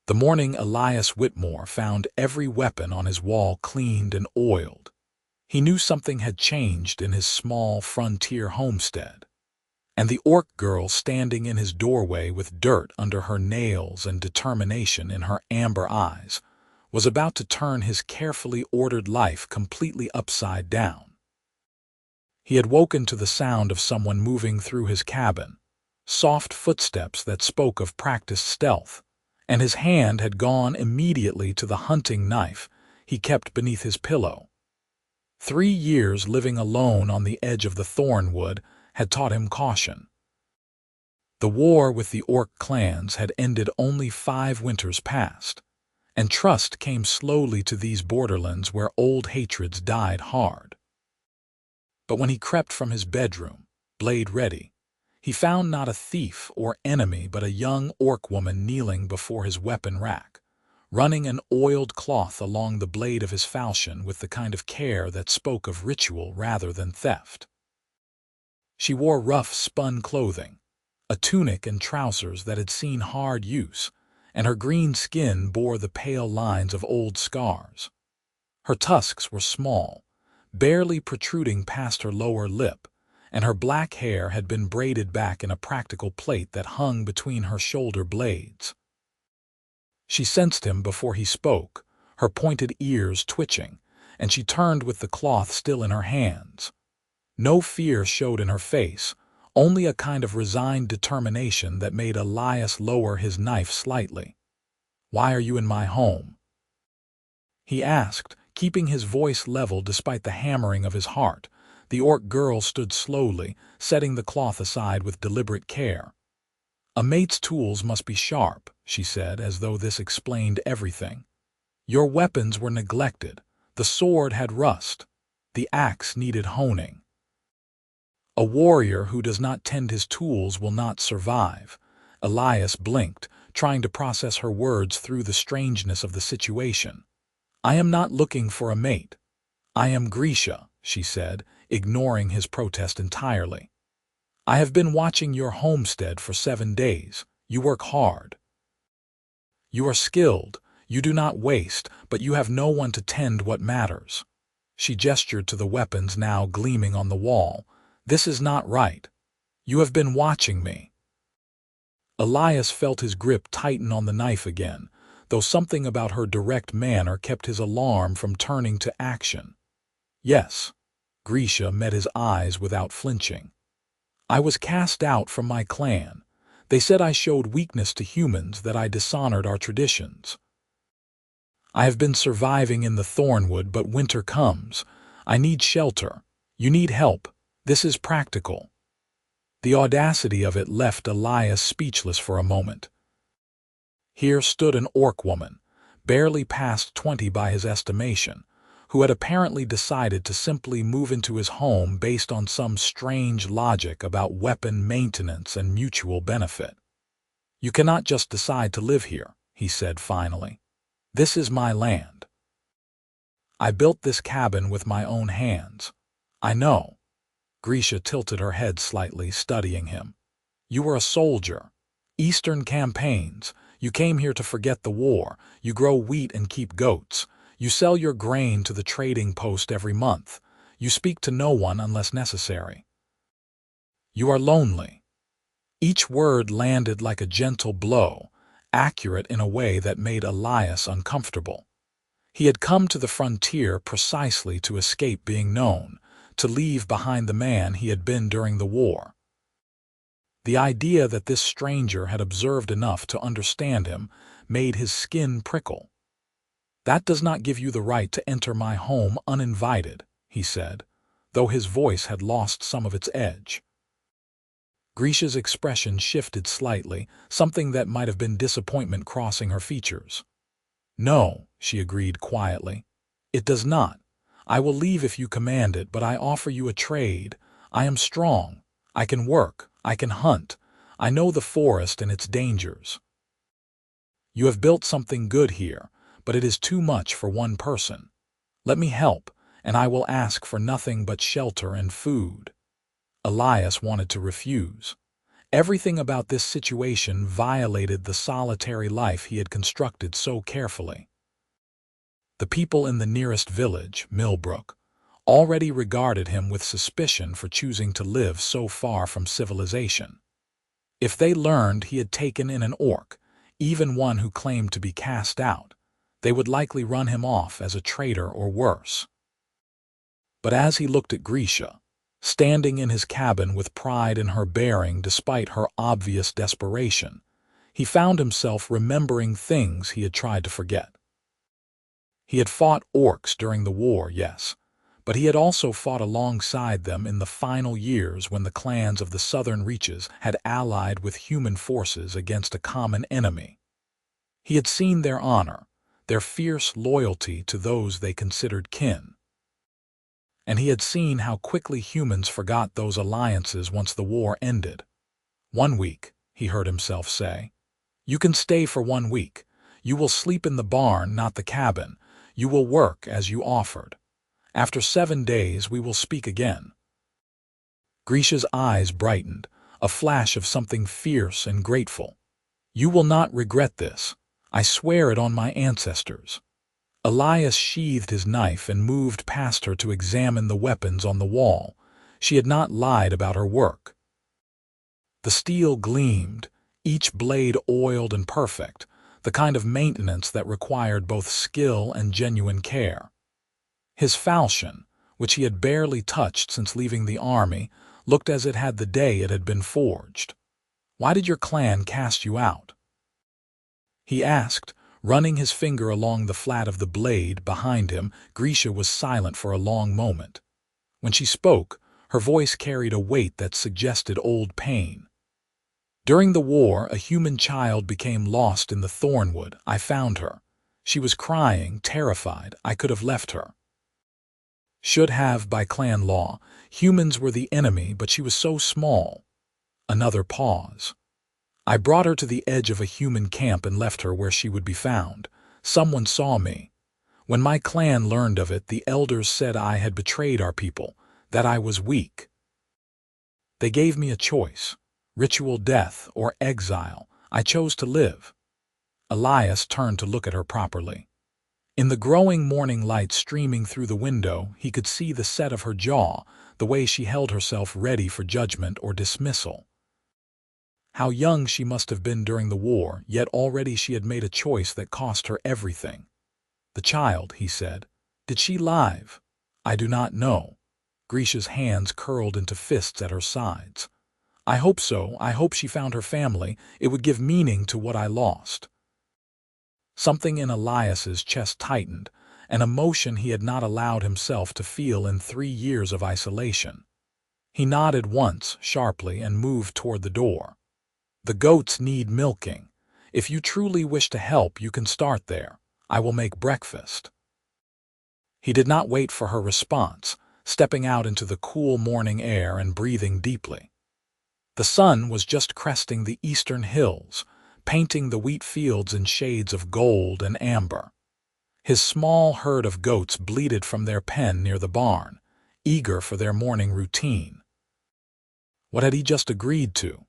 The morning Elias Whitmore found every weapon on his wall cleaned and oiled, he knew something had changed in his small frontier homestead. And the orc girl standing in his doorway with dirt under her nails and determination in her amber eyes was about to turn his carefully ordered life completely upside down. He had woken to the sound of someone moving through his cabin, soft footsteps that spoke of practiced stealth, and his hand had gone immediately to the hunting knife he kept beneath his pillow. 3 years living alone on the edge of the thornwood had taught him caution. The war with the orc clans had ended only 5 winters past, and trust came slowly to these borderlands where old hatreds died hard. But when he crept from his bedroom, blade ready, he found not a thief or enemy but a young orc woman kneeling before his weapon rack, running an oiled cloth along the blade of his falchion with the kind of care that spoke of ritual rather than theft. She wore rough spun clothing, a tunic and trousers that had seen hard use, and her green skin bore the pale lines of old scars. Her tusks were small, barely protruding past her lower lip, and her black hair had been braided back in a practical plait that hung between her shoulder blades. She sensed him before he spoke, her pointed ears twitching, and she turned with the cloth still in her hands. No fear showed in her face, only a kind of resigned determination that made Elias lower his knife slightly. "Why are you in my home?" he asked, keeping his voice level despite the hammering of his heart. The orc girl stood slowly, setting the cloth aside with deliberate care. "A mate's tools must be sharp," she said, as though this explained everything. "Your weapons were neglected. The sword had rust. The axe needed honing. A warrior who does not tend his tools will not survive." Elias blinked, trying to process her words through the strangeness of the situation. "I am not looking for a mate. I am Grisha," she said, ignoring his protest entirely. "I have been watching your homestead for 7 days. You work hard. You are skilled. You do not waste, but you have no one to tend what matters." She gestured to the weapons now gleaming on the wall. "This is not right. You have been watching me." Elias felt his grip tighten on the knife again, though something about her direct manner kept his alarm from turning to action. "Yes." Grisha met his eyes without flinching. "I was cast out from my clan. They said I showed weakness to humans, that I dishonored our traditions. I have been surviving in the thornwood, but winter comes. I need shelter. You need help. This is practical." The audacity of it left Elias speechless for a moment. Here stood an orc woman, barely past 20 by his estimation, who had apparently decided to simply move into his home based on some strange logic about weapon maintenance and mutual benefit. "You cannot just decide to live here," he said finally. "This is my land. I built this cabin with my own hands. I know." Grisha tilted her head slightly, studying him. "You were a soldier. Eastern campaigns. You came here to forget the war. You grow wheat and keep goats. You sell your grain to the trading post every month. You speak to no one unless necessary. You are lonely." Each word landed like a gentle blow, accurate in a way that made Elias uncomfortable. He had come to the frontier precisely to escape being known, to leave behind the man he had been during the war. The idea that this stranger had observed enough to understand him made his skin prickle. "That does not give you the right to enter my home uninvited," he said, though his voice had lost some of its edge. Grisha's expression shifted slightly, something that might have been disappointment crossing her features. "No," she agreed quietly. "It does not. I will leave if you command it, but I offer you a trade. I am strong. I can work. I can hunt. I know the forest and its dangers. You have built something good here, but it is too much for one person. Let me help, and I will ask for nothing but shelter and food." Elias wanted to refuse. Everything about this situation violated the solitary life he had constructed so carefully. The people in the nearest village, Millbrook, already regarded him with suspicion for choosing to live so far from civilization. If they learned he had taken in an orc, even one who claimed to be cast out, they would likely run him off as a traitor or worse. But as he looked at Grisha, standing in his cabin with pride in her bearing despite her obvious desperation, he found himself remembering things he had tried to forget. He had fought orcs during the war, yes, but he had also fought alongside them in the final years when the clans of the southern reaches had allied with human forces against a common enemy. He had seen their honor, their fierce loyalty to those they considered kin. And he had seen how quickly humans forgot those alliances once the war ended. "1 week," he heard himself say. "You can stay for 1 week. You will sleep in the barn, not the cabin. You will work as you offered. After 7 days we will speak again." Grisha's eyes brightened, a flash of something fierce and grateful. "You will not regret this. I swear it on my ancestors." Elias sheathed his knife and moved past her to examine the weapons on the wall. She had not lied about her work. The steel gleamed, each blade oiled and perfect, the kind of maintenance that required both skill and genuine care. His falchion, which he had barely touched since leaving the army, looked as it had the day it had been forged. "Why did your clan cast you out?" he asked, running his finger along the flat of the blade behind him. Grisha was silent for a long moment. When she spoke, her voice carried a weight that suggested old pain. "During the war, a human child became lost in the thornwood. I found her. She was crying, terrified. I could have left her. Should have, by clan law. Humans were the enemy, but she was so small." Another pause. "I brought her to the edge of a human camp and left her where she would be found. Someone saw me. When my clan learned of it, the elders said I had betrayed our people, that I was weak. They gave me a choice, ritual death or exile. I chose to live." Elias turned to look at her properly. In the growing morning light streaming through the window, he could see the set of her jaw, the way she held herself ready for judgment or dismissal. How young she must have been during the war, yet already she had made a choice that cost her everything. "The child," he said. "Did she live?" "I do not know." Grisha's hands curled into fists at her sides. "I hope so. I hope she found her family. It would give meaning to what I lost." Something in Elias's chest tightened, an emotion he had not allowed himself to feel in 3 years of isolation. He nodded once, sharply, and moved toward the door. "The goats need milking. If you truly wish to help, you can start there. I will make breakfast." He did not wait for her response, stepping out into the cool morning air and breathing deeply. The sun was just cresting the eastern hills, painting the wheat fields in shades of gold and amber. His small herd of goats bleated from their pen near the barn, eager for their morning routine. What had he just agreed to?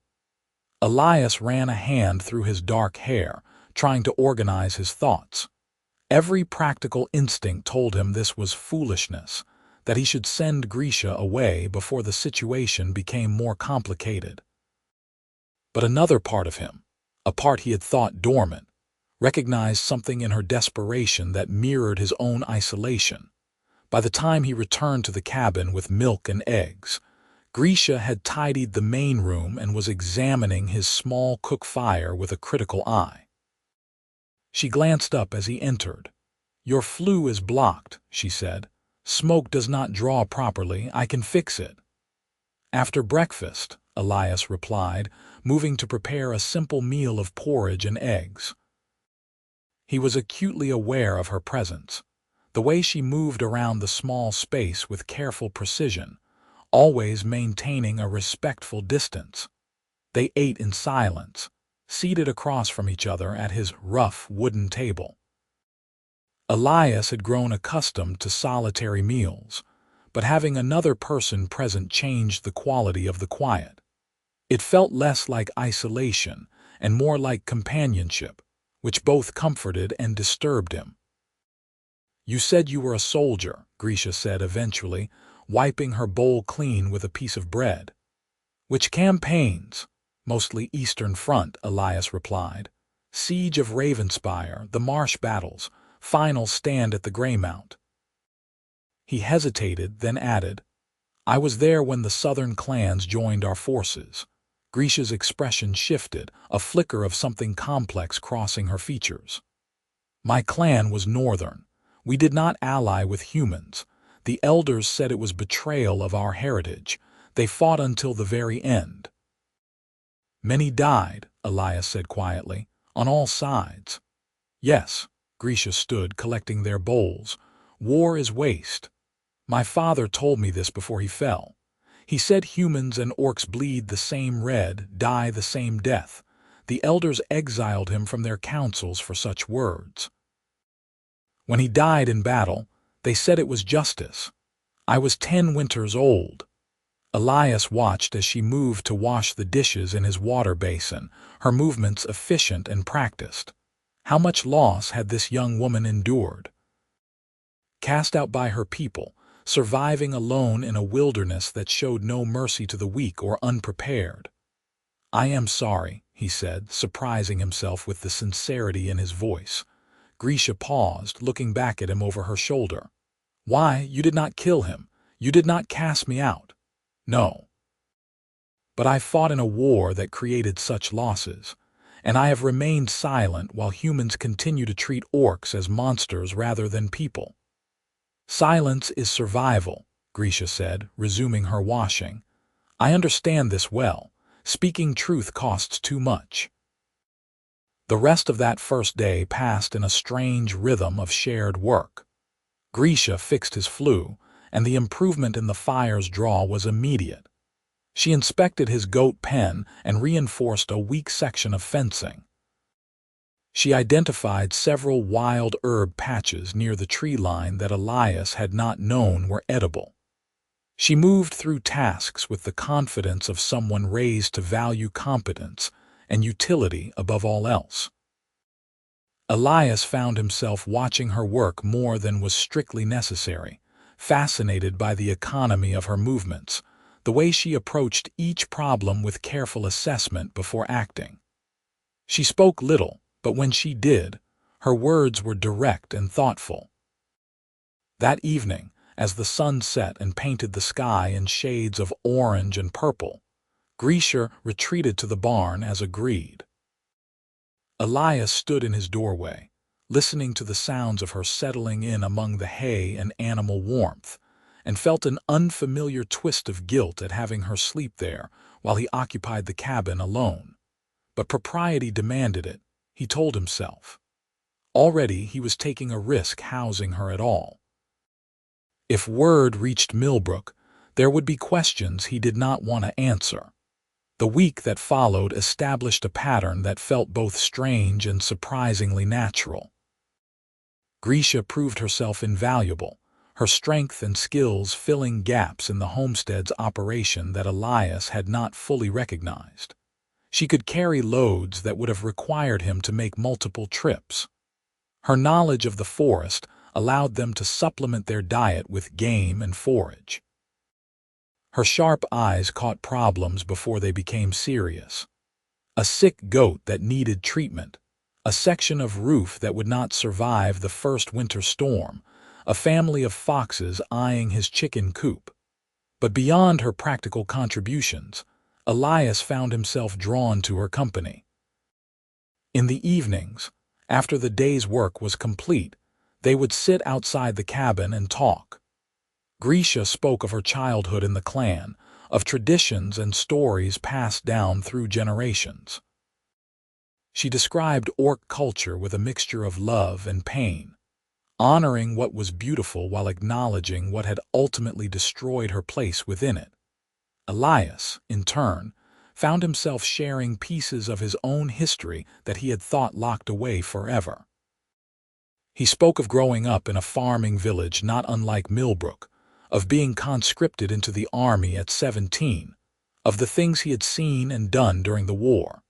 Elias ran a hand through his dark hair, trying to organize his thoughts. Every practical instinct told him this was foolishness, that he should send Grisha away before the situation became more complicated. But another part of him, a part he had thought dormant, recognized something in her desperation that mirrored his own isolation. By the time he returned to the cabin with milk and eggs, Grisha had tidied the main room and was examining his small cook fire with a critical eye. She glanced up as he entered. "Your flue is blocked," she said. "Smoke does not draw properly. I can fix it." "After breakfast," Elias replied, moving to prepare a simple meal of porridge and eggs. He was acutely aware of her presence, the way she moved around the small space with careful precision, always maintaining a respectful distance. They ate in silence, seated across from each other at his rough wooden table. Elias had grown accustomed to solitary meals, but having another person present changed the quality of the quiet. It felt less like isolation and more like companionship, which both comforted and disturbed him. "You said you were a soldier," Grisha said eventually, wiping her bowl clean with a piece of bread. "Which campaigns?" "Mostly Eastern Front," Elias replied. "Siege of Ravenspire, the marsh battles, final stand at the Greymount." He hesitated, then added, "I was there when the southern clans joined our forces." Grisha's expression shifted, a flicker of something complex crossing her features. "My clan was northern. We did not ally with humans. The elders said it was betrayal of our heritage. They fought until the very end." "Many died," Elias said quietly, "on all sides." "Yes," Grisha stood, collecting their bowls. "War is waste. My father told me this before he fell. He said humans and orcs bleed the same red, die the same death. The elders exiled him from their councils for such words. When he died in battle, they said it was justice. I was 10 winters old." Elias watched as she moved to wash the dishes in his water basin, her movements efficient and practiced. How much loss had this young woman endured? Cast out by her people, surviving alone in a wilderness that showed no mercy to the weak or unprepared. "I am sorry," he said, surprising himself with the sincerity in his voice. Grisha paused, looking back at him over her shoulder. "Why, you did not kill him. You did not cast me out." "No. But I fought in a war that created such losses, and I have remained silent while humans continue to treat orcs as monsters rather than people." "Silence is survival," Grisha said, resuming her washing. "I understand this well. Speaking truth costs too much." The rest of that first day passed in a strange rhythm of shared work. Grisha fixed his flue, and the improvement in the fire's draw was immediate. She inspected his goat pen and reinforced a weak section of fencing. She identified several wild herb patches near the tree line that Elias had not known were edible. She moved through tasks with the confidence of someone raised to value competence and utility above all else. Elias found himself watching her work more than was strictly necessary, fascinated by the economy of her movements, the way she approached each problem with careful assessment before acting. She spoke little, but when she did, her words were direct and thoughtful. That evening, as the sun set and painted the sky in shades of orange and purple, Grisha retreated to the barn as agreed. Elias stood in his doorway, listening to the sounds of her settling in among the hay and animal warmth, and felt an unfamiliar twist of guilt at having her sleep there while he occupied the cabin alone. But propriety demanded it, he told himself. Already he was taking a risk housing her at all. If word reached Millbrook, there would be questions he did not want to answer. The week that followed established a pattern that felt both strange and surprisingly natural. Grisha proved herself invaluable, her strength and skills filling gaps in the homestead's operation that Elias had not fully recognized. She could carry loads that would have required him to make multiple trips. Her knowledge of the forest allowed them to supplement their diet with game and forage. Her sharp eyes caught problems before they became serious. A sick goat that needed treatment, a section of roof that would not survive the first winter storm, a family of foxes eyeing his chicken coop. But beyond her practical contributions, Elias found himself drawn to her company. In the evenings, after the day's work was complete, they would sit outside the cabin and talk. Grisha spoke of her childhood in the clan, of traditions and stories passed down through generations. She described orc culture with a mixture of love and pain, honoring what was beautiful while acknowledging what had ultimately destroyed her place within it. Elias, in turn, found himself sharing pieces of his own history that he had thought locked away forever. He spoke of growing up in a farming village not unlike Millbrook, of being conscripted into the army at 17, of the things he had seen and done during the war.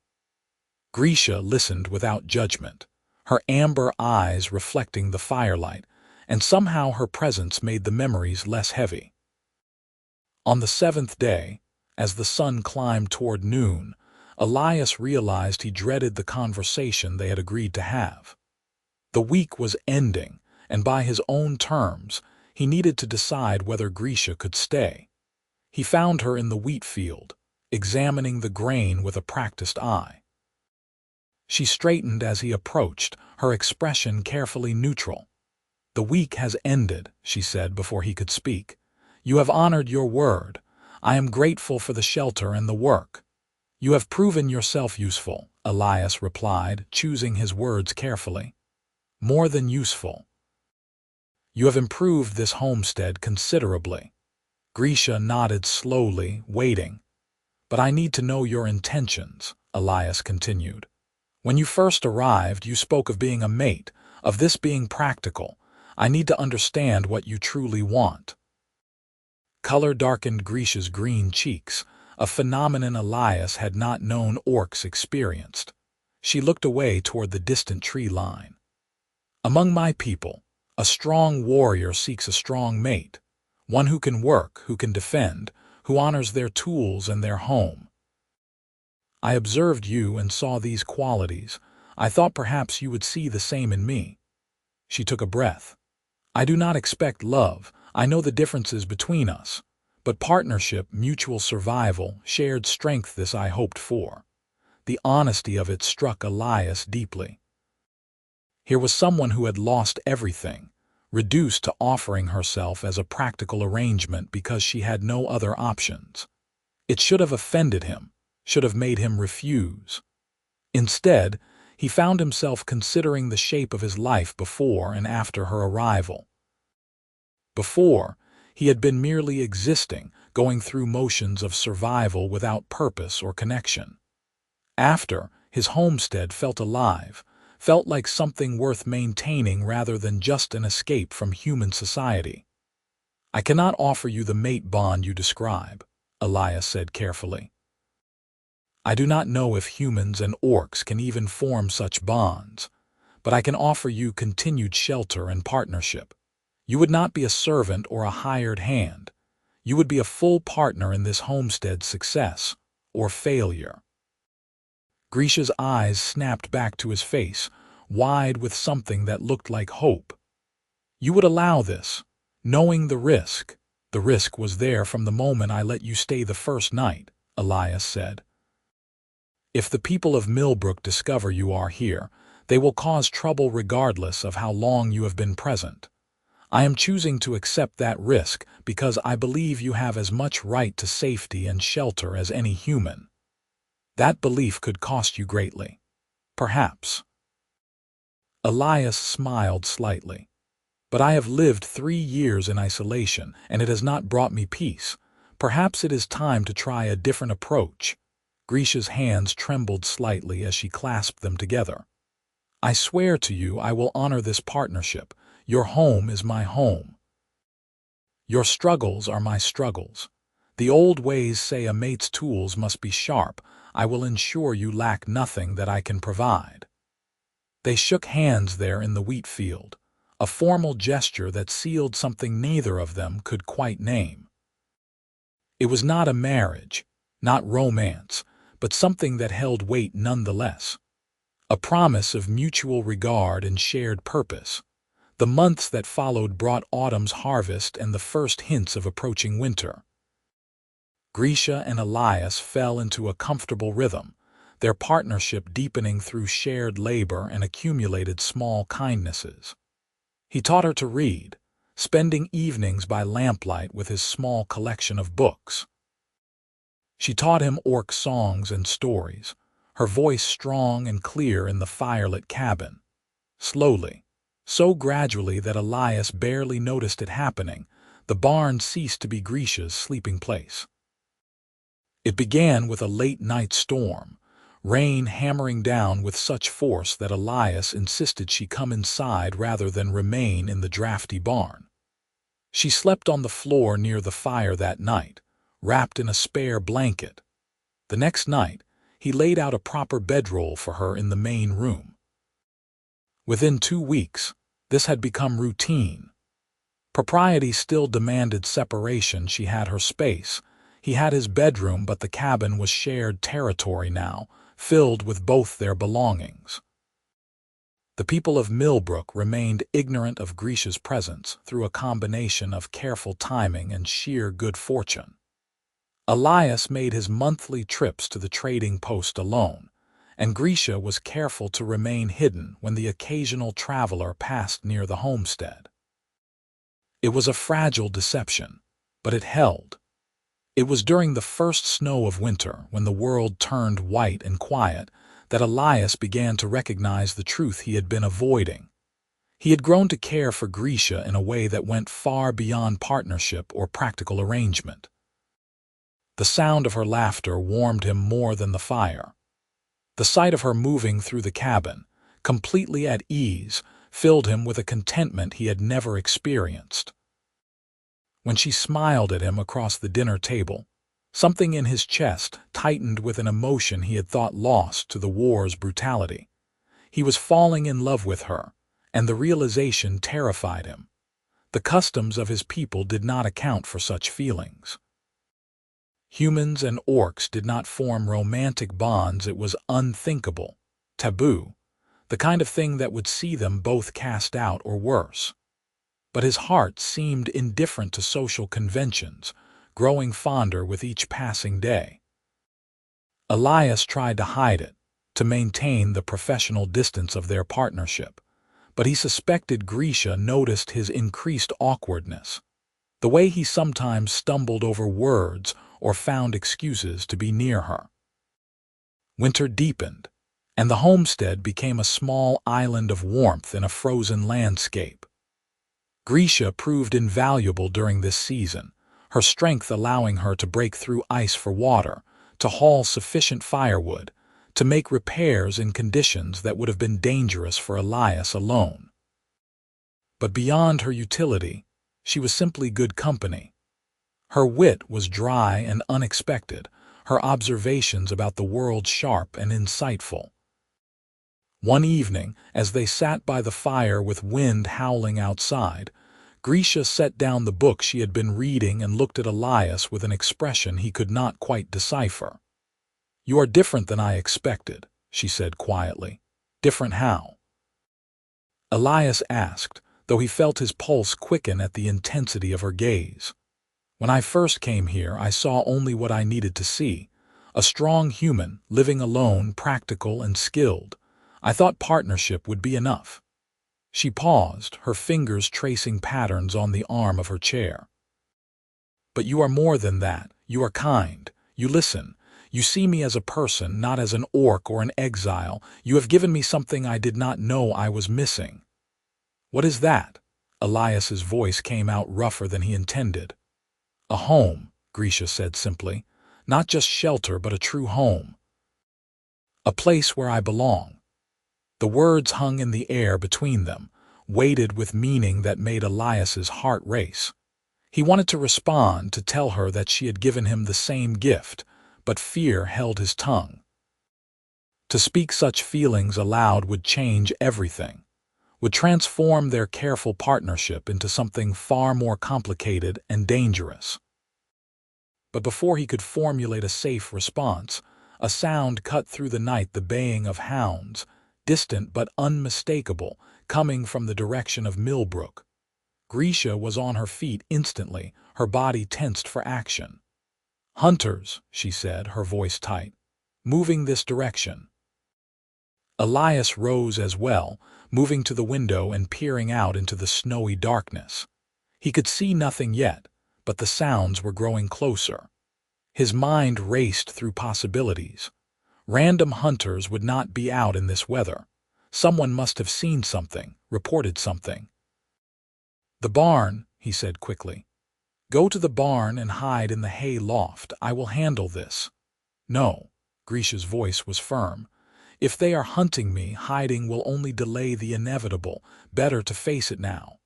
Grisha listened without judgment, her amber eyes reflecting the firelight, and somehow her presence made the memories less heavy. On the seventh day, as the sun climbed toward noon, Elias realized he dreaded the conversation they had agreed to have. The week was ending, and by his own terms, he needed to decide whether Grisha could stay. He found her in the wheat field, examining the grain with a practiced eye. She straightened as he approached, her expression carefully neutral. "The week has ended," she said before he could speak. "You have honored your word. I am grateful for the shelter and the work." "You have proven yourself useful," Elias replied, choosing his words carefully. "More than useful. You have improved this homestead considerably." Grisha nodded slowly, waiting. "But I need to know your intentions," Elias continued. "When you first arrived, you spoke of being a mate, of this being practical. I need to understand what you truly want." Color darkened Grisha's green cheeks, a phenomenon Elias had not known orcs experienced. She looked away toward the distant tree line. "Among my people, a strong warrior seeks a strong mate, one who can work, who can defend, who honors their tools and their home. I observed you and saw these qualities. I thought perhaps you would see the same in me." She took a breath. "I do not expect love. I know the differences between us. But partnership, mutual survival, shared strength, this I hoped for." The honesty of it struck Elias deeply. Here was someone who had lost everything, reduced to offering herself as a practical arrangement because she had no other options. It should have offended him, should have made him refuse. Instead, he found himself considering the shape of his life before and after her arrival. Before, he had been merely existing, going through motions of survival without purpose or connection. After, his homestead felt alive, felt like something worth maintaining rather than just an escape from human society. "I cannot offer you the mate bond you describe," Elias said carefully. "I do not know if humans and orcs can even form such bonds, but I can offer you continued shelter and partnership. You would not be a servant or a hired hand. You would be a full partner in this homestead's success or failure." Grisha's eyes snapped back to his face, wide with something that looked like hope. "You would allow this, knowing the risk. The risk was there from the moment I let you stay the first night," Elias said. "If the people of Millbrook discover you are here, they will cause trouble regardless of how long you have been present. I am choosing to accept that risk because I believe you have as much right to safety and shelter as any human. That belief could cost you greatly. Perhaps." Elias smiled slightly. "But I have lived 3 years in isolation, and it has not brought me peace. Perhaps it is time to try a different approach." Grisha's hands trembled slightly as she clasped them together. "I swear to you I will honor this partnership. Your home is my home. Your struggles are my struggles. The old ways say a mate's tools must be sharp. I will ensure you lack nothing that I can provide." They shook hands there in the wheat field, a formal gesture that sealed something neither of them could quite name. It was not a marriage, not romance, but something that held weight nonetheless. A promise of mutual regard and shared purpose. The months that followed brought autumn's harvest and the first hints of approaching winter. Grisha and Elias fell into a comfortable rhythm, their partnership deepening through shared labor and accumulated small kindnesses. He taught her to read, spending evenings by lamplight with his small collection of books. She taught him orc songs and stories, her voice strong and clear in the firelit cabin. Slowly, so gradually that Elias barely noticed it happening, the barn ceased to be Grisha's sleeping place. It began with a late-night storm, rain hammering down with such force that Elias insisted she come inside rather than remain in the drafty barn. She slept on the floor near the fire that night, wrapped in a spare blanket. The next night, he laid out a proper bedroll for her in the main room. Within 2 weeks, this had become routine. Propriety still demanded separation. She had her space. He had his bedroom, but the cabin was shared territory now, filled with both their belongings. The people of Millbrook remained ignorant of Grisha's presence through a combination of careful timing and sheer good fortune. Elias made his monthly trips to the trading post alone, and Grisha was careful to remain hidden when the occasional traveler passed near the homestead. It was a fragile deception, but it held. It was during the first snow of winter, when the world turned white and quiet, that Elias began to recognize the truth he had been avoiding. He had grown to care for Grisha in a way that went far beyond partnership or practical arrangement. The sound of her laughter warmed him more than the fire. The sight of her moving through the cabin, completely at ease, filled him with a contentment he had never experienced. When she smiled at him across the dinner table, something in his chest tightened with an emotion he had thought lost to the war's brutality. He was falling in love with her, and the realization terrified him. The customs of his people did not account for such feelings. Humans and orcs did not form romantic bonds. It was unthinkable, taboo, the kind of thing that would see them both cast out or worse. But his heart seemed indifferent to social conventions, growing fonder with each passing day. Elias tried to hide it, to maintain the professional distance of their partnership, but he suspected Grisha noticed his increased awkwardness, the way he sometimes stumbled over words or found excuses to be near her. Winter deepened, and the homestead became a small island of warmth in a frozen landscape. Grisha proved invaluable during this season, her strength allowing her to break through ice for water, to haul sufficient firewood, to make repairs in conditions that would have been dangerous for Elias alone. But beyond her utility, she was simply good company. Her wit was dry and unexpected, her observations about the world sharp and insightful. One evening, as they sat by the fire with wind howling outside, Grisha set down the book she had been reading and looked at Elias with an expression he could not quite decipher. "You are different than I expected," she said quietly. "Different how?" Elias asked, though he felt his pulse quicken at the intensity of her gaze. "When I first came here, I saw only what I needed to see. A strong human, living alone, practical and skilled. I thought partnership would be enough." She paused, her fingers tracing patterns on the arm of her chair. "But you are more than that. You are kind. You listen. You see me as a person, not as an orc or an exile. You have given me something I did not know I was missing." "What is that?" Elias's voice came out rougher than he intended. "A home," Grisha said simply. "Not just shelter, but a true home. A place where I belong." The words hung in the air between them, weighted with meaning that made Elias's heart race. He wanted to respond, to tell her that she had given him the same gift, but fear held his tongue. To speak such feelings aloud would change everything, would transform their careful partnership into something far more complicated and dangerous. But before he could formulate a safe response, a sound cut through the night, the baying of hounds, distant but unmistakable, coming from the direction of Millbrook. Grisha was on her feet instantly, her body tensed for action. "Hunters," she said, her voice tight. "Moving this direction." Elias rose as well, moving to the window and peering out into the snowy darkness. He could see nothing yet, but the sounds were growing closer. His mind raced through possibilities. Random hunters would not be out in this weather. Someone must have seen something, reported something. "The barn," he said quickly. "Go to the barn and hide in the hay loft. I will handle this." "No," Grisha's voice was firm. "If they are hunting me, hiding will only delay the inevitable. Better to face it now."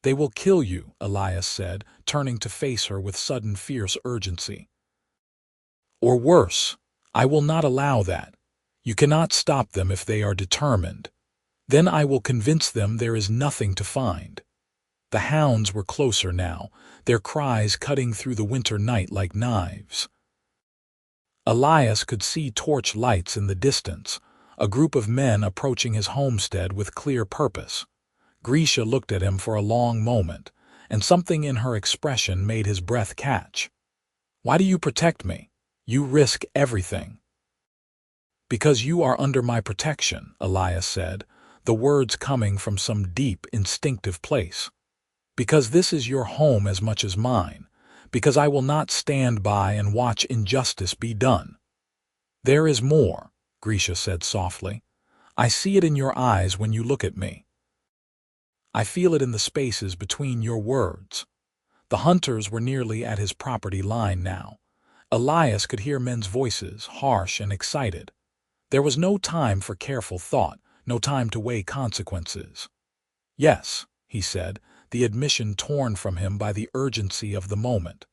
They will kill you, Elias said, turning to face her with sudden fierce urgency. Or worse, I will not allow that. You cannot stop them if they are determined. Then I will convince them there is nothing to find. The hounds were closer now, their cries cutting through the winter night like knives. Elias could see torch lights in the distance, a group of men approaching his homestead with clear purpose. Grisha looked at him for a long moment, and something in her expression made his breath catch. Why do you protect me? You risk everything. Because you are under my protection, Elias said, the words coming from some deep, instinctive place. Because this is your home as much as mine. Because I will not stand by and watch injustice be done. There is more, Grisha said softly. I see it in your eyes when you look at me. I feel it in the spaces between your words. The hunters were nearly at his property line now. Elias could hear men's voices, harsh and excited. There was no time for careful thought, no time to weigh consequences. Yes, he said, the admission torn from him by the urgency of the moment.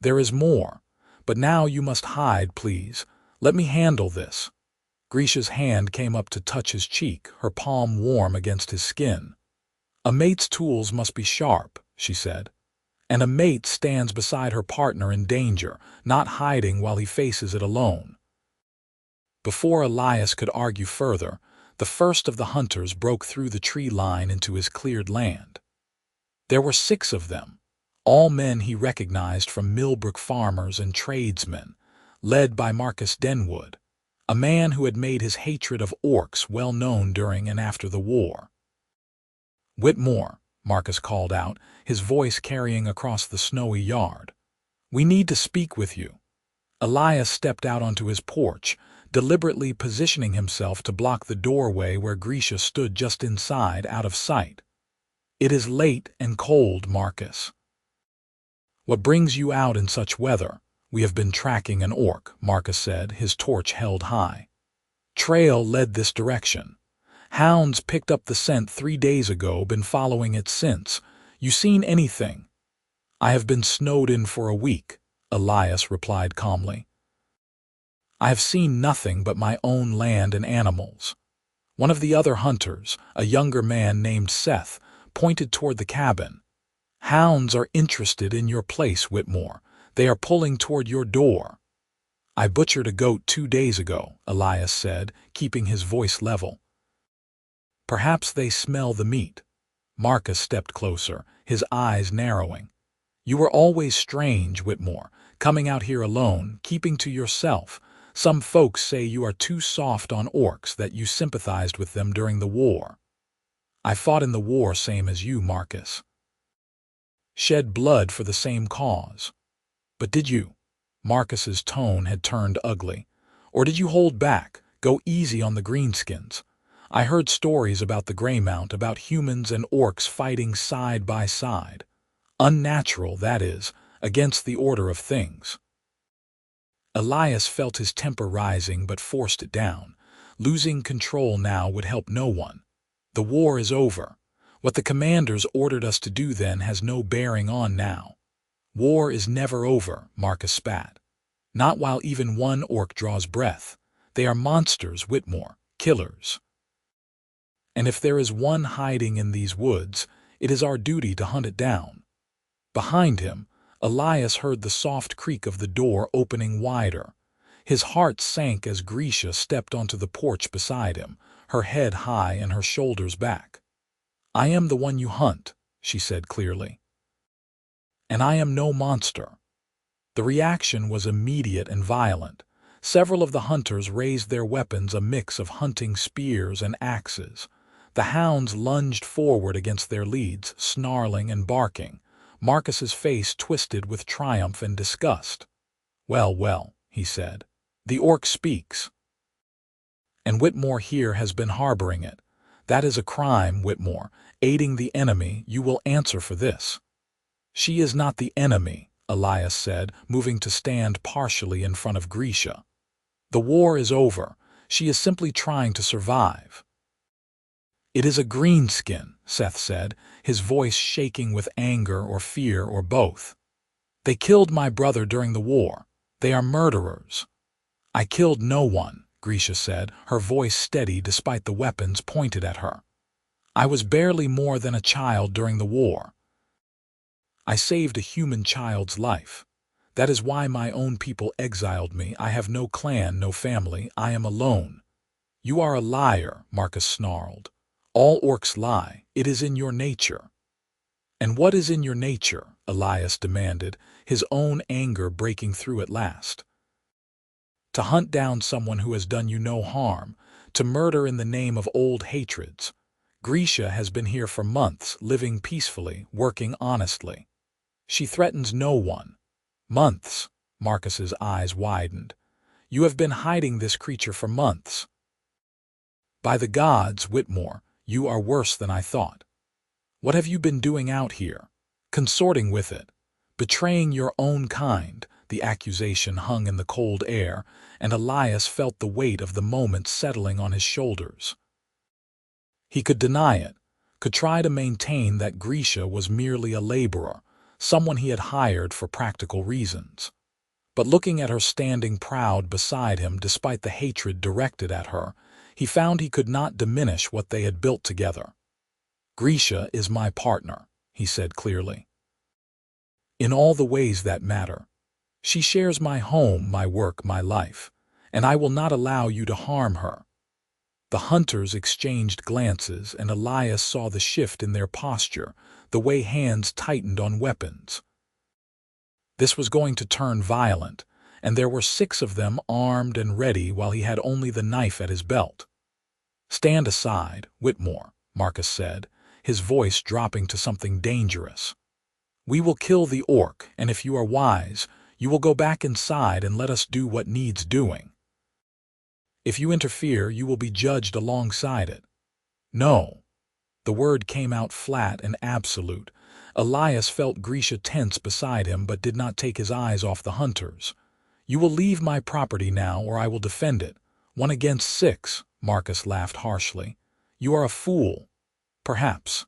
There is more, but now you must hide, please. Let me handle this. Grisha's hand came up to touch his cheek, her palm warm against his skin. A mate's tools must be sharp, she said. And a mate stands beside her partner in danger, not hiding while he faces it alone. Before Elias could argue further, the first of the hunters broke through the tree line into his cleared land. There were 6 of them, all men he recognized from Millbrook farmers and tradesmen, led by Marcus Denwood, a man who had made his hatred of orcs well known during and after the war. Whitmore, Marcus called out, his voice carrying across the snowy yard. We need to speak with you. Elias stepped out onto his porch, deliberately positioning himself to block the doorway where Grisha stood just inside, out of sight. It is late and cold, Marcus. What brings you out in such weather? We have been tracking an orc, Marcus said, his torch held high. Trail led this direction. Hounds picked up the scent 3 days ago, been following it since. You seen anything? I have been snowed in for a week, Elias replied calmly. I have seen nothing but my own land and animals. One of the other hunters, a younger man named Seth, pointed toward the cabin. Hounds are interested in your place, Whitmore. They are pulling toward your door. I butchered a goat 2 days ago, Elias said, keeping his voice level. Perhaps they smell the meat. Marcus stepped closer, his eyes narrowing. You were always strange, Whitmore, coming out here alone, keeping to yourself. Some folks say you are too soft on orcs, that you sympathized with them during the war. I fought in the war same as you, Marcus. Shed blood for the same cause. But did you? Marcus's tone had turned ugly. Or did you hold back, go easy on the greenskins? I heard stories about the Greymount, about humans and orcs fighting side by side. Unnatural, that is, against the order of things. Elias felt his temper rising but forced it down. Losing control now would help no one. The war is over. What the commanders ordered us to do then has no bearing on now. War is never over, Marcus spat. Not while even one orc draws breath. They are monsters, Whitmore, killers. And if there is one hiding in these woods, it is our duty to hunt it down. Behind him, Elias heard the soft creak of the door opening wider. His heart sank as Grisha stepped onto the porch beside him, her head high and her shoulders back. I am the one you hunt, she said clearly. And I am no monster. The reaction was immediate and violent. Several of the hunters raised their weapons, a mix of hunting spears and axes. The hounds lunged forward against their leads, snarling and barking. Marcus's face twisted with triumph and disgust. Well, well, he said. The orc speaks. And Whitmore here has been harboring it. That is a crime, Whitmore. Aiding the enemy, you will answer for this. She is not the enemy, Elias said, moving to stand partially in front of Grisha. The war is over. She is simply trying to survive. It is a greenskin, Seth said, his voice shaking with anger or fear or both. They killed my brother during the war. They are murderers. I killed no one, Grisha said, her voice steady despite the weapons pointed at her. I was barely more than a child during the war. I saved a human child's life. That is why my own people exiled me. I have no clan, no family. I am alone. You are a liar, Marcus snarled. All orcs lie. It is in your nature. And what is in your nature? Elias demanded, his own anger breaking through at last. To hunt down someone who has done you no harm, to murder in the name of old hatreds. Grisha has been here for months, living peacefully, working honestly. She threatens no one. Months, Marcus's eyes widened. You have been hiding this creature for months. By the gods, Whitmore, you are worse than I thought. What have you been doing out here? Consorting with it, betraying your own kind. The accusation hung in the cold air, and Elias felt the weight of the moment settling on his shoulders. He could deny it, could try to maintain that Grisha was merely a laborer, someone he had hired for practical reasons. But looking at her standing proud beside him despite the hatred directed at her, he found he could not diminish what they had built together. Grisha is my partner, he said clearly. In all the ways that matter. She shares my home, my work, my life, and I will not allow you to harm her. The hunters exchanged glances, and Elias saw the shift in their posture, the way hands tightened on weapons. This was going to turn violent, and there were 6 of them armed and ready while he had only the knife at his belt. Stand aside, Whitmore, Marcus said, his voice dropping to something dangerous. We will kill the orc, and if you are wise, you will go back inside and let us do what needs doing. If you interfere, you will be judged alongside it. No. The word came out flat and absolute. Elias felt Grisha tense beside him but did not take his eyes off the hunters. You will leave my property now or I will defend it. 1 against 6, Marcus laughed harshly. You are a fool. Perhaps.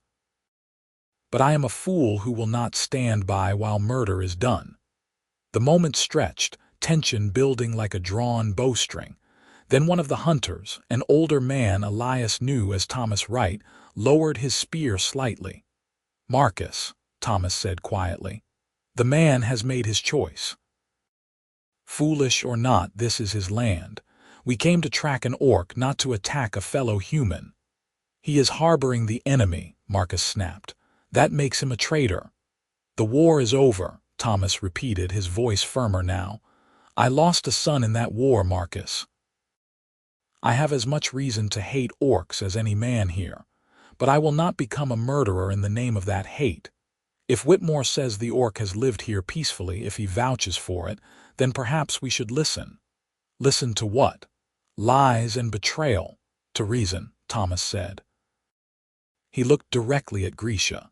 But I am a fool who will not stand by while murder is done. The moment stretched, tension building like a drawn bowstring. Then one of the hunters, an older man Elias knew as Thomas Wright, lowered his spear slightly. Marcus, Thomas said quietly, the man has made his choice. Foolish or not, this is his land. We came to track an orc, not to attack a fellow human. He is harboring the enemy, Marcus snapped. That makes him a traitor. The war is over, Thomas repeated, his voice firmer now. I lost a son in that war, Marcus. I have as much reason to hate orcs as any man here, but I will not become a murderer in the name of that hate. If Whitmore says the orc has lived here peacefully, if he vouches for it, then perhaps we should listen. Listen to what? Lies and betrayal. To reason, Thomas said. He looked directly at Grisha.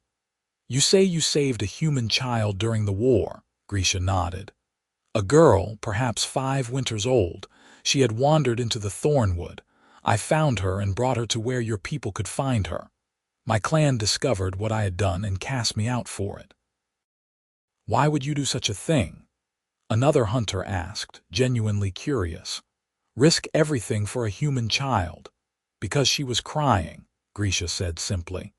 You say you saved a human child during the war, Grisha nodded. A girl, perhaps 5 winters old. She had wandered into the thornwood. I found her and brought her to where your people could find her. My clan discovered what I had done and cast me out for it. Why would you do such a thing? Another hunter asked, genuinely curious. Risk everything for a human child. Because she was crying, Grisha said simply.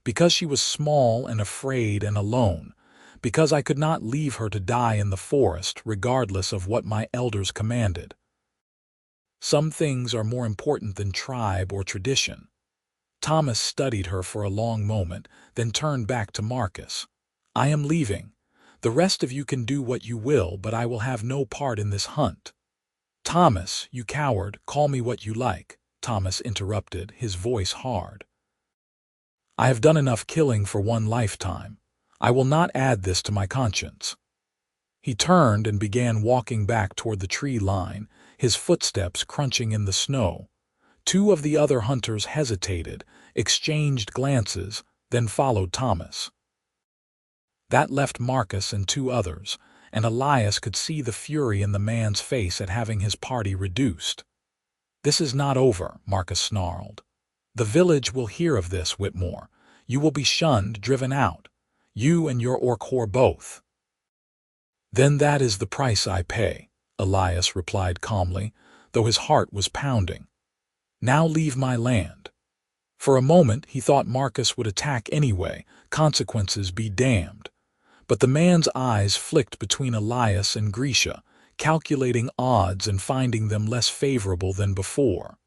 Because she was small and afraid and alone. Because I could not leave her to die in the forest, regardless of what my elders commanded. Some things are more important than tribe or tradition. Thomas studied her for a long moment, then turned back to Marcus. I am leaving. The rest of you can do what you will, but I will have no part in this hunt. Thomas, you coward, call me what you like, Thomas interrupted, his voice hard. I have done enough killing for one lifetime. I will not add this to my conscience. He turned and began walking back toward the tree line, his footsteps crunching in the snow. 2 of the other hunters hesitated, exchanged glances, then followed Thomas. That left Marcus and 2 others, and Elias could see the fury in the man's face at having his party reduced. This is not over, Marcus snarled. The village will hear of this, Whitmore. You will be shunned, driven out. You and your orc whore both." "Then that is the price I pay," Elias replied calmly, though his heart was pounding. "Now leave my land." For a moment he thought Marcus would attack anyway, consequences be damned. But the man's eyes flicked between Elias and Grisha, calculating odds and finding them less favorable than before.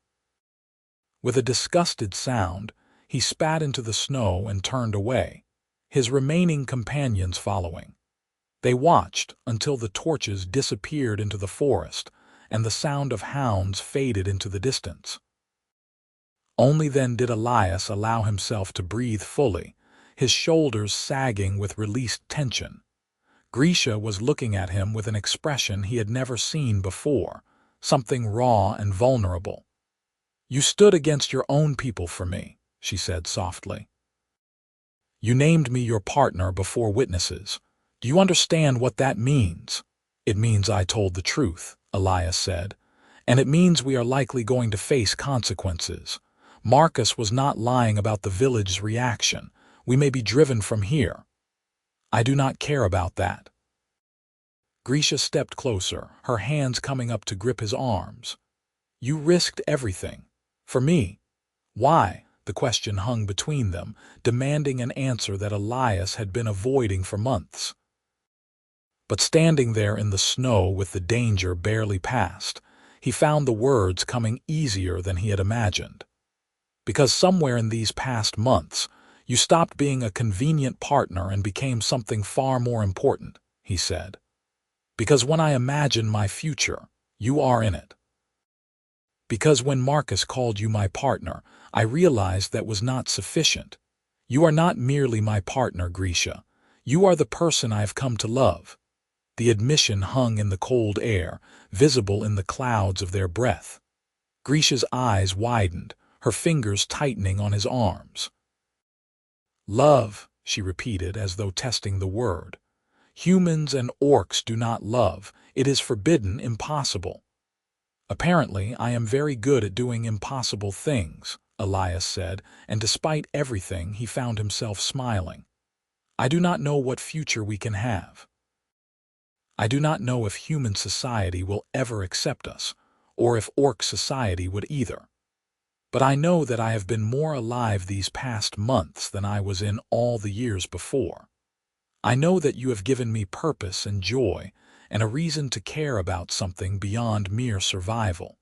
With a disgusted sound, he spat into the snow and turned away, his remaining companions following. They watched until the torches disappeared into the forest and the sound of hounds faded into the distance. Only then did Elias allow himself to breathe fully, his shoulders sagging with released tension. Grisha was looking at him with an expression he had never seen before, something raw and vulnerable. "You stood against your own people for me," she said softly. "You named me your partner before witnesses. Do you understand what that means?" "It means I told the truth," Elias said, "and it means we are likely going to face consequences. Marcus was not lying about the village's reaction. We may be driven from here." "I do not care about that." Grisha stepped closer, her hands coming up to grip his arms. "You risked everything. For me. Why?" The question hung between them, demanding an answer that Elias had been avoiding for months. But standing there in the snow with the danger barely past, he found the words coming easier than he had imagined. "Because somewhere in these past months, you stopped being a convenient partner and became something far more important," he said. "Because when I imagine my future, you are in it. Because when Marcus called you my partner, I realized that was not sufficient. You are not merely my partner, Grisha. You are the person I have come to love." The admission hung in the cold air, visible in the clouds of their breath. Grisha's eyes widened, her fingers tightening on his arms. "Love," she repeated as though testing the word. "Humans and orcs do not love. It is forbidden, impossible." "Apparently, I am very good at doing impossible things," Elias said, and despite everything, he found himself smiling. "I do not know what future we can have. I do not know if human society will ever accept us, or if orc society would either. But I know that I have been more alive these past months than I was in all the years before. I know that you have given me purpose and joy, and a reason to care about something beyond mere survival.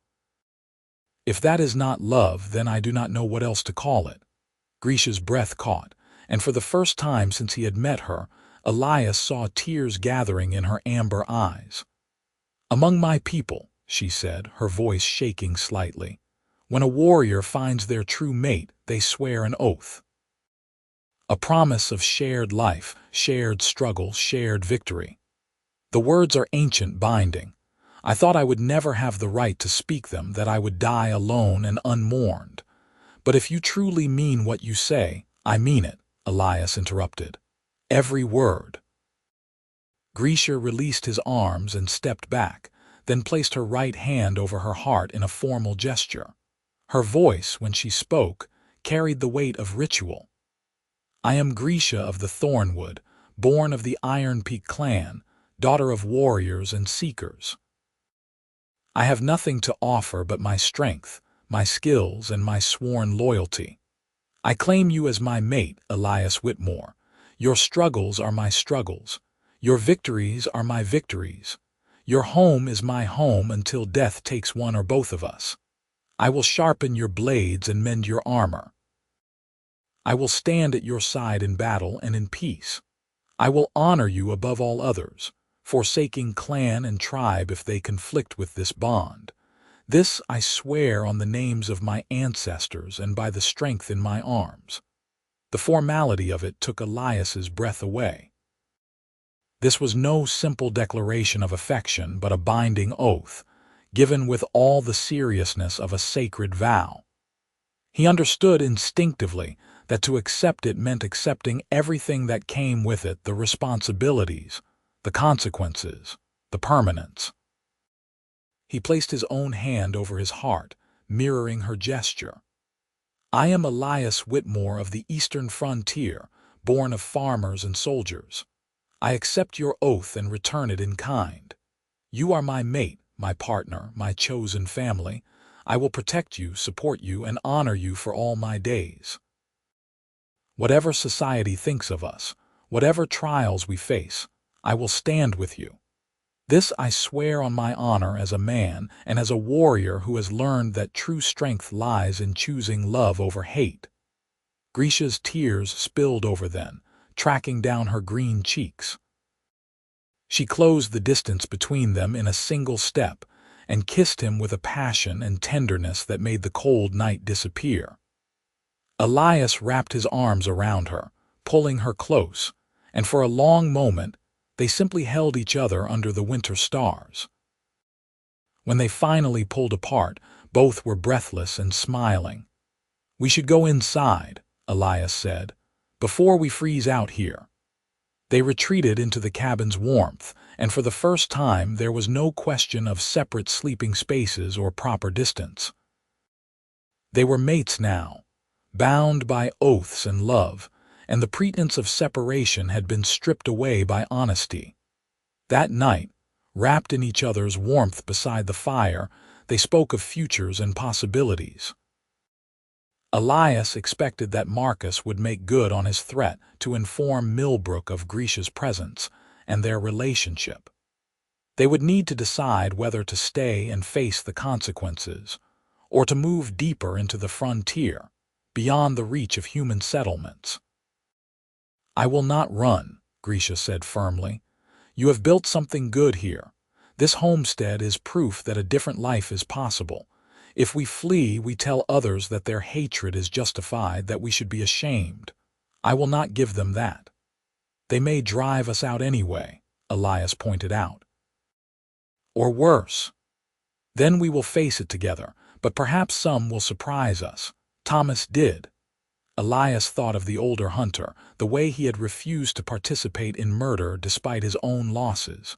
If that is not love, then I do not know what else to call it." Grisha's breath caught, and for the first time since he had met her, Elias saw tears gathering in her amber eyes. "Among my people," she said, her voice shaking slightly, "when a warrior finds their true mate, they swear an oath. A promise of shared life, shared struggle, shared victory. The words are ancient, binding. I thought I would never have the right to speak them, that I would die alone and unmourned. But if you truly mean what you say, I mean it," Elias interrupted. "Every word." Grisha released his arms and stepped back, then placed her right hand over her heart in a formal gesture. Her voice, when she spoke, carried the weight of ritual. "I am Grisha of the Thornwood, born of the Iron Peak clan, daughter of warriors and seekers. I have nothing to offer but my strength, my skills, and my sworn loyalty. I claim you as my mate, Elias Whitmore. Your struggles are my struggles. Your victories are my victories. Your home is my home until death takes one or both of us. I will sharpen your blades and mend your armor. I will stand at your side in battle and in peace. I will honor you above all others, forsaking clan and tribe if they conflict with this bond. This I swear on the names of my ancestors and by the strength in my arms." The formality of it took Elias's breath away. This was no simple declaration of affection, but a binding oath, given with all the seriousness of a sacred vow. He understood instinctively that to accept it meant accepting everything that came with it, the responsibilities, the consequences, the permanence. He placed his own hand over his heart, mirroring her gesture. I am Elias Whitmore of the Eastern Frontier, born of farmers and soldiers. I accept your oath and return it in kind. You are my mate, my partner, my chosen family. I will protect you, support you, and honor you for all my days. Whatever society thinks of us, whatever trials we face, I will stand with you. This I swear on my honor as a man and as a warrior who has learned that true strength lies in choosing love over hate. Grisha's tears spilled over then, tracking down her green cheeks. She closed the distance between them in a single step and kissed him with a passion and tenderness that made the cold night disappear. Elias wrapped his arms around her, pulling her close, and for a long moment they simply held each other under the winter stars. When they finally pulled apart, both were breathless and smiling. "We should go inside," Elias said, "before we freeze out here." They retreated into the cabin's warmth, and for the first time there was no question of separate sleeping spaces or proper distance. They were mates now, bound by oaths and love, and the pretense of separation had been stripped away by honesty. That night, wrapped in each other's warmth beside the fire, they spoke of futures and possibilities. Elias expected that Marcus would make good on his threat to inform Millbrook of Grisha's presence and their relationship. They would need to decide whether to stay and face the consequences, or to move deeper into the frontier, beyond the reach of human settlements. "I will not run," Grisha said firmly. "You have built something good here. This homestead is proof that a different life is possible. If we flee, we tell others that their hatred is justified, that we should be ashamed. I will not give them that." "They may drive us out anyway," Elias pointed out. "Or worse. Then we will face it together, but perhaps some will surprise us." Thomas did. Elias thought of the older hunter, the way he had refused to participate in murder despite his own losses.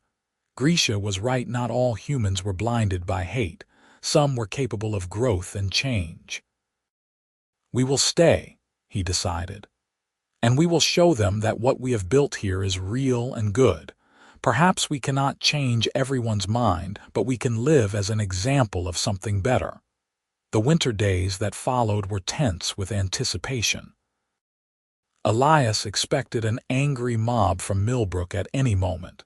Grisha was right, not all humans were blinded by hate. Some were capable of growth and change. "We will stay," he decided. "And we will show them that what we have built here is real and good. Perhaps we cannot change everyone's mind, but we can live as an example of something better." The winter days that followed were tense with anticipation. Elias expected an angry mob from Millbrook at any moment,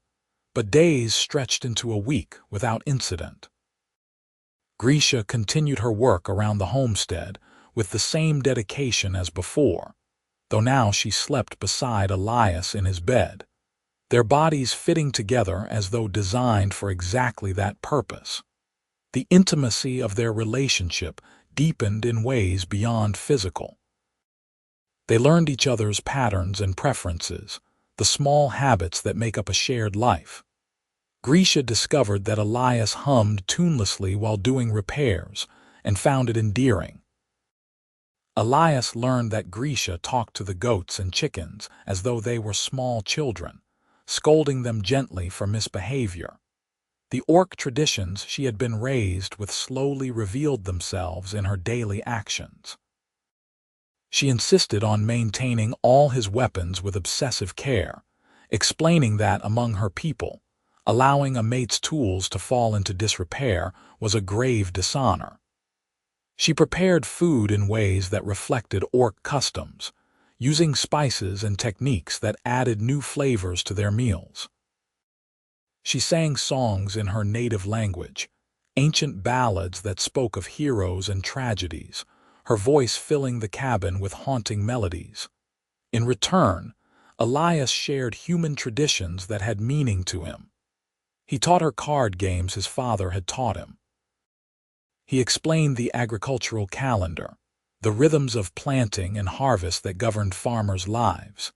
but days stretched into a week without incident. Grisha continued her work around the homestead with the same dedication as before, though now she slept beside Elias in his bed, their bodies fitting together as though designed for exactly that purpose. The intimacy of their relationship deepened in ways beyond physical. They learned each other's patterns and preferences, the small habits that make up a shared life. Grisha discovered that Elias hummed tunelessly while doing repairs and found it endearing. Elias learned that Grisha talked to the goats and chickens as though they were small children, scolding them gently for misbehavior. The orc traditions she had been raised with slowly revealed themselves in her daily actions. She insisted on maintaining all his weapons with obsessive care, explaining that among her people, allowing a mate's tools to fall into disrepair was a grave dishonor. She prepared food in ways that reflected orc customs, using spices and techniques that added new flavors to their meals. She sang songs in her native language, ancient ballads that spoke of heroes and tragedies, her voice filling the cabin with haunting melodies. In return, Elias shared human traditions that had meaning to him. He taught her card games his father had taught him. He explained the agricultural calendar, the rhythms of planting and harvest that governed farmers' lives.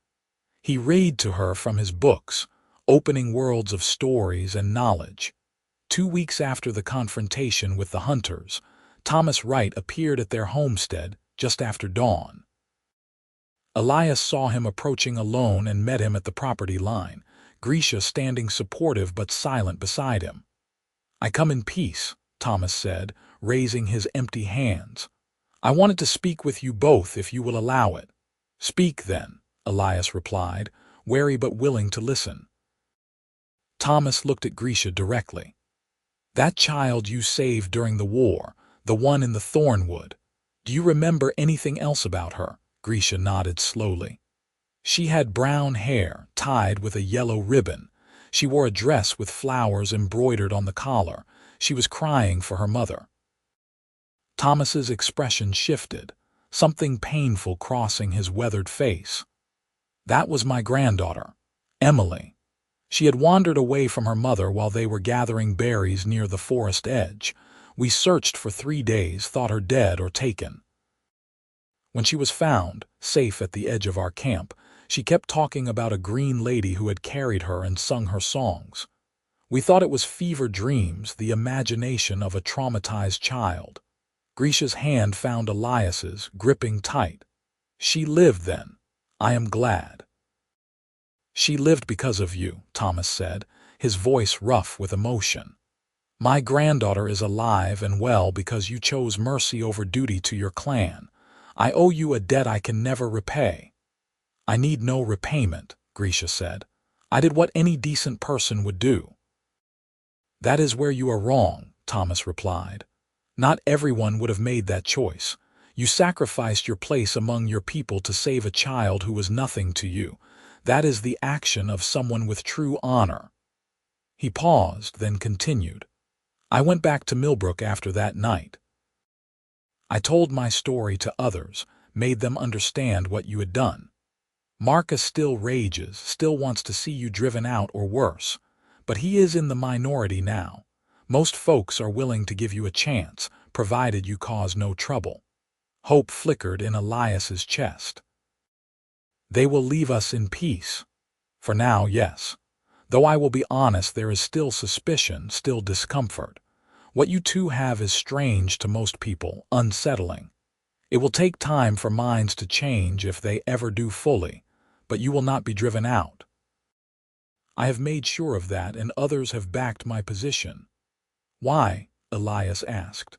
He read to her from his books, opening worlds of stories and knowledge. 2 weeks after the confrontation with the hunters, Thomas Wright appeared at their homestead just after dawn. Elias saw him approaching alone and met him at the property line, Grisha standing supportive but silent beside him. "I come in peace," Thomas said, raising his empty hands. I wanted to speak with you both if you will allow it. Speak then, Elias replied, wary but willing to listen. Thomas looked at Grisha directly. That child you saved during the war, the one in the thornwood. Do you remember anything else about her? Grisha nodded slowly. She had brown hair tied with a yellow ribbon. She wore a dress with flowers embroidered on the collar. She was crying for her mother. Thomas's expression shifted, something painful crossing his weathered face. That was my granddaughter, Emily. She had wandered away from her mother while they were gathering berries near the forest edge. We searched for 3 days, thought her dead or taken. When she was found, safe at the edge of our camp, she kept talking about a green lady who had carried her and sung her songs. We thought it was fever dreams, the imagination of a traumatized child. Grisha's hand found Elias's, gripping tight. She lived then. I am glad. She lived because of you, Thomas said, his voice rough with emotion. My granddaughter is alive and well because you chose mercy over duty to your clan. I owe you a debt I can never repay. I need no repayment, Grisha said. I did what any decent person would do. That is where you are wrong, Thomas replied. Not everyone would have made that choice. You sacrificed your place among your people to save a child who was nothing to you. That is the action of someone with true honor. He paused, then continued. I went back to Millbrook after that night. I told my story to others, made them understand what you had done. Marcus still rages, still wants to see you driven out or worse, but he is in the minority now. Most folks are willing to give you a chance, provided you cause no trouble. Hope flickered in Elias's chest. They will leave us in peace. For now, yes. Though I will be honest, there is still suspicion, still discomfort. What you two have is strange to most people, unsettling. It will take time for minds to change if they ever do fully, but you will not be driven out. I have made sure of that, and others have backed my position. Why? Elias asked.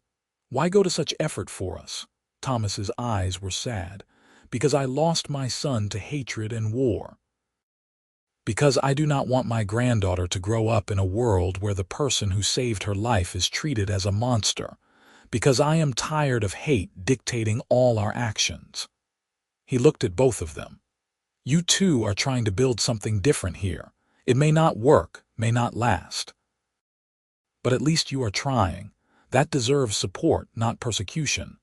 Why go to such effort for us? Thomas's eyes were sad. Because I lost my son to hatred and war. Because I do not want my granddaughter to grow up in a world where the person who saved her life is treated as a monster. Because I am tired of hate dictating all our actions. He looked at both of them. You two are trying to build something different here. It may not work, may not last. But at least you are trying. That deserves support, not persecution.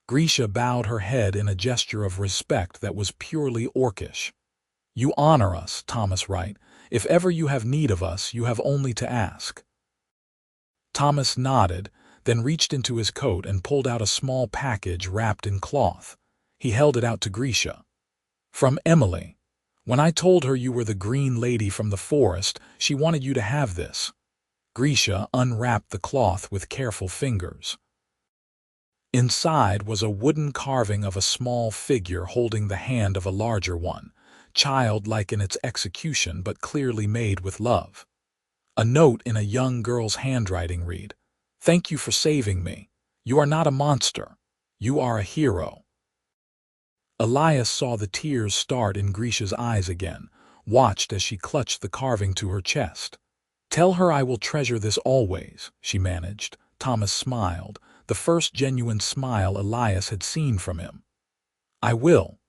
Grisha bowed her head in a gesture of respect that was purely orcish. You honor us, Thomas Wright. If ever you have need of us, you have only to ask. Thomas nodded, then reached into his coat and pulled out a small package wrapped in cloth. He held it out to Grisha. From Emily. When I told her you were the green lady from the forest, she wanted you to have this. Grisha unwrapped the cloth with careful fingers. Inside was a wooden carving of a small figure holding the hand of a larger one, childlike in its execution but clearly made with love. A note in a young girl's handwriting read, "Thank you for saving me. You are not a monster. You are a hero." Elias saw the tears start in Grisha's eyes again, watched as she clutched the carving to her chest. "Tell her I will treasure this always," she managed. Thomas smiled, the first genuine smile Elias had seen from him. "I will.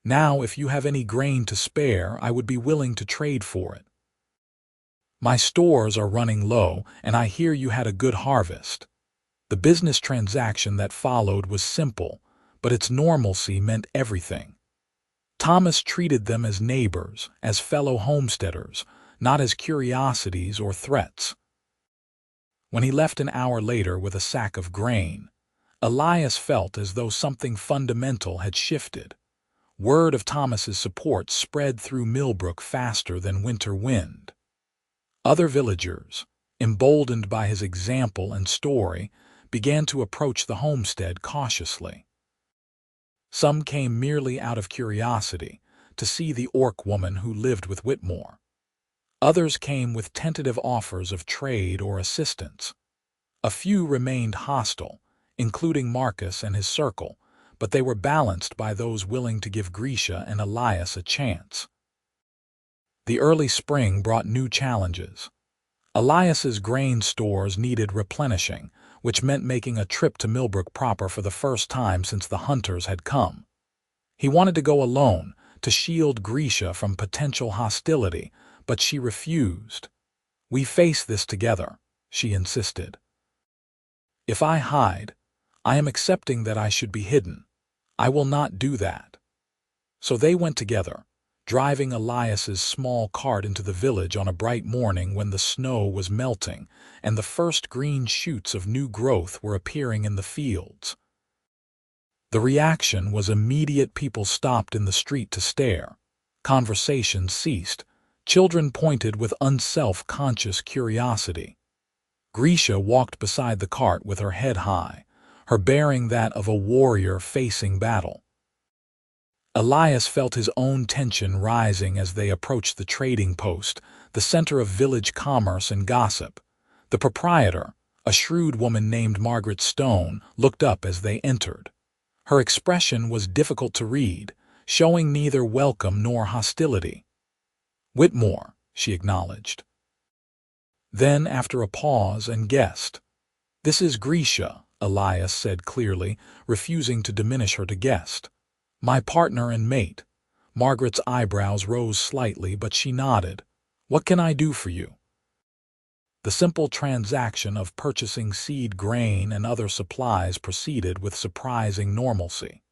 Now, if you have any grain to spare, I would be willing to trade for it. My stores are running low, and I hear you had a good harvest." The business transaction that followed was simple, but its normalcy meant everything. Thomas treated them as neighbors, as fellow homesteaders, not as curiosities or threats. When he left an hour later with a sack of grain, Elias felt as though something fundamental had shifted. Word of Thomas's support spread through Millbrook faster than winter wind. Other villagers, emboldened by his example and story, began to approach the homestead cautiously. Some came merely out of curiosity, to see the orc woman who lived with Whitmore. Others came with tentative offers of trade or assistance. A few remained hostile, including Marcus and his circle, but they were balanced by those willing to give Grisha and Elias a chance. The early spring brought new challenges. Elias's grain stores needed replenishing, which meant making a trip to Millbrook proper for the first time since the hunters had come. He wanted to go alone, to shield Grisha from potential hostility, but she refused. "We face this together," she insisted. "If I hide, I am accepting that I should be hidden. I will not do that." So they went together, driving Elias's small cart into the village on a bright morning when the snow was melting and the first green shoots of new growth were appearing in the fields. The reaction was immediate. People stopped in the street to stare. Conversation ceased. Children pointed with unself-conscious curiosity. Grisha walked beside the cart with her head high, her bearing that of a warrior facing battle. Elias felt his own tension rising as they approached the trading post, the center of village commerce and gossip. The proprietor, a shrewd woman named Margaret Stone, looked up as they entered. Her expression was difficult to read, showing neither welcome nor hostility. "Whitmore," she acknowledged. Then, after a pause, and guessed. "This is Grisha," Elias said clearly, refusing to diminish her to guest. "My partner and mate." Margaret's eyebrows rose slightly, but she nodded. "What can I do for you?" The simple transaction of purchasing seed grain and other supplies proceeded with surprising normalcy.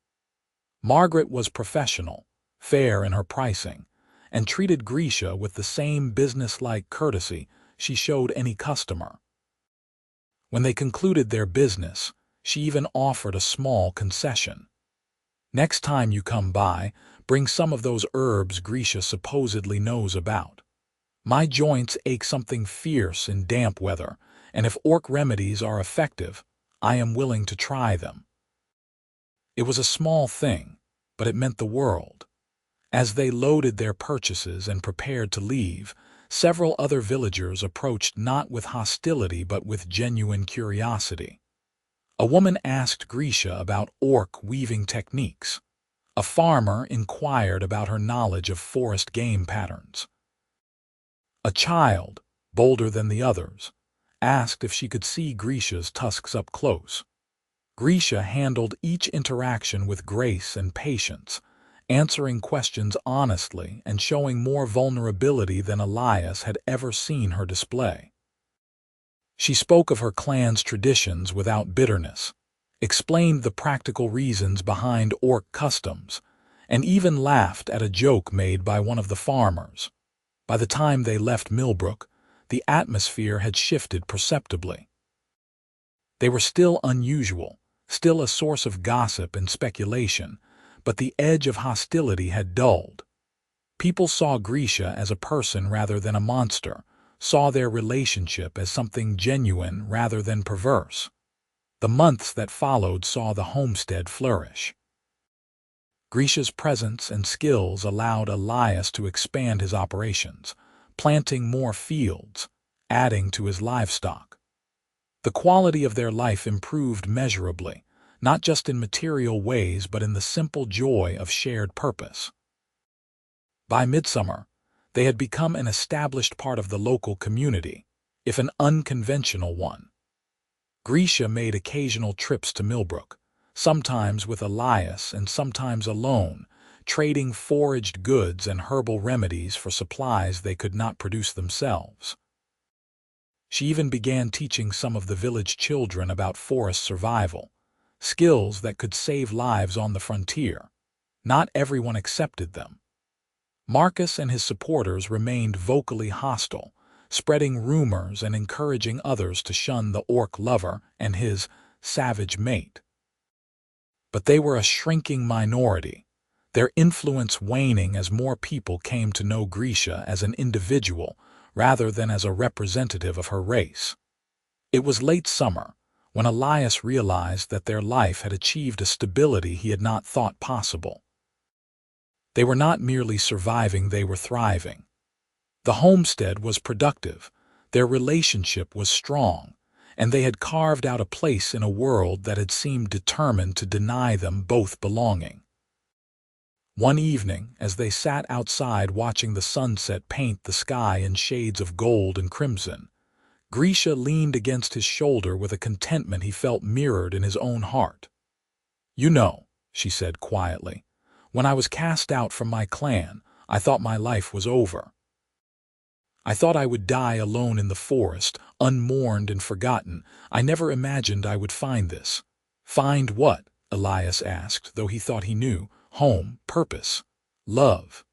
Margaret was professional, fair in her pricing, and treated Grisha with the same business-like courtesy she showed any customer. When they concluded their business, she even offered a small concession. "Next time you come by, bring some of those herbs Grisha supposedly knows about. My joints ache something fierce in damp weather, and if orc remedies are effective, I am willing to try them." It was a small thing, but it meant the world. As they loaded their purchases and prepared to leave, several other villagers approached not with hostility but with genuine curiosity. A woman asked Grisha about orc weaving techniques. A farmer inquired about her knowledge of forest game patterns. A child, bolder than the others, asked if she could see Grisha's tusks up close. Grisha handled each interaction with grace and patience, answering questions honestly and showing more vulnerability than Elias had ever seen her display. She spoke of her clan's traditions without bitterness, explained the practical reasons behind orc customs, and even laughed at a joke made by one of the farmers. By the time they left Millbrook, the atmosphere had shifted perceptibly. They were still unusual, still a source of gossip and speculation, but the edge of hostility had dulled. People saw Grisha as a person rather than a monster, saw their relationship as something genuine rather than perverse. The months that followed saw the homestead flourish. Grisha's presence and skills allowed Elias to expand his operations, planting more fields, adding to his livestock. The quality of their life improved measurably, not just in material ways but in the simple joy of shared purpose. By midsummer, they had become an established part of the local community, if an unconventional one. Grisha made occasional trips to Millbrook, sometimes with Elias and sometimes alone, trading foraged goods and herbal remedies for supplies they could not produce themselves. She even began teaching some of the village children about forest survival, skills that could save lives on the frontier. Not everyone accepted them. Marcus and his supporters remained vocally hostile, spreading rumors and encouraging others to shun the orc lover and his savage mate. But they were a shrinking minority, their influence waning as more people came to know Grisha as an individual rather than as a representative of her race. It was late summer, when Elias realized that their life had achieved a stability he had not thought possible. They were not merely surviving, they were thriving. The homestead was productive, their relationship was strong, and they had carved out a place in a world that had seemed determined to deny them both belonging. One evening, as they sat outside watching the sunset paint the sky in shades of gold and crimson, Grisha leaned against his shoulder with a contentment he felt mirrored in his own heart. "You know," she said quietly, "when I was cast out from my clan, I thought my life was over. I thought I would die alone in the forest, unmourned and forgotten. I never imagined I would find this." "Find what?" Elias asked, though he thought he knew. "Home, purpose, love."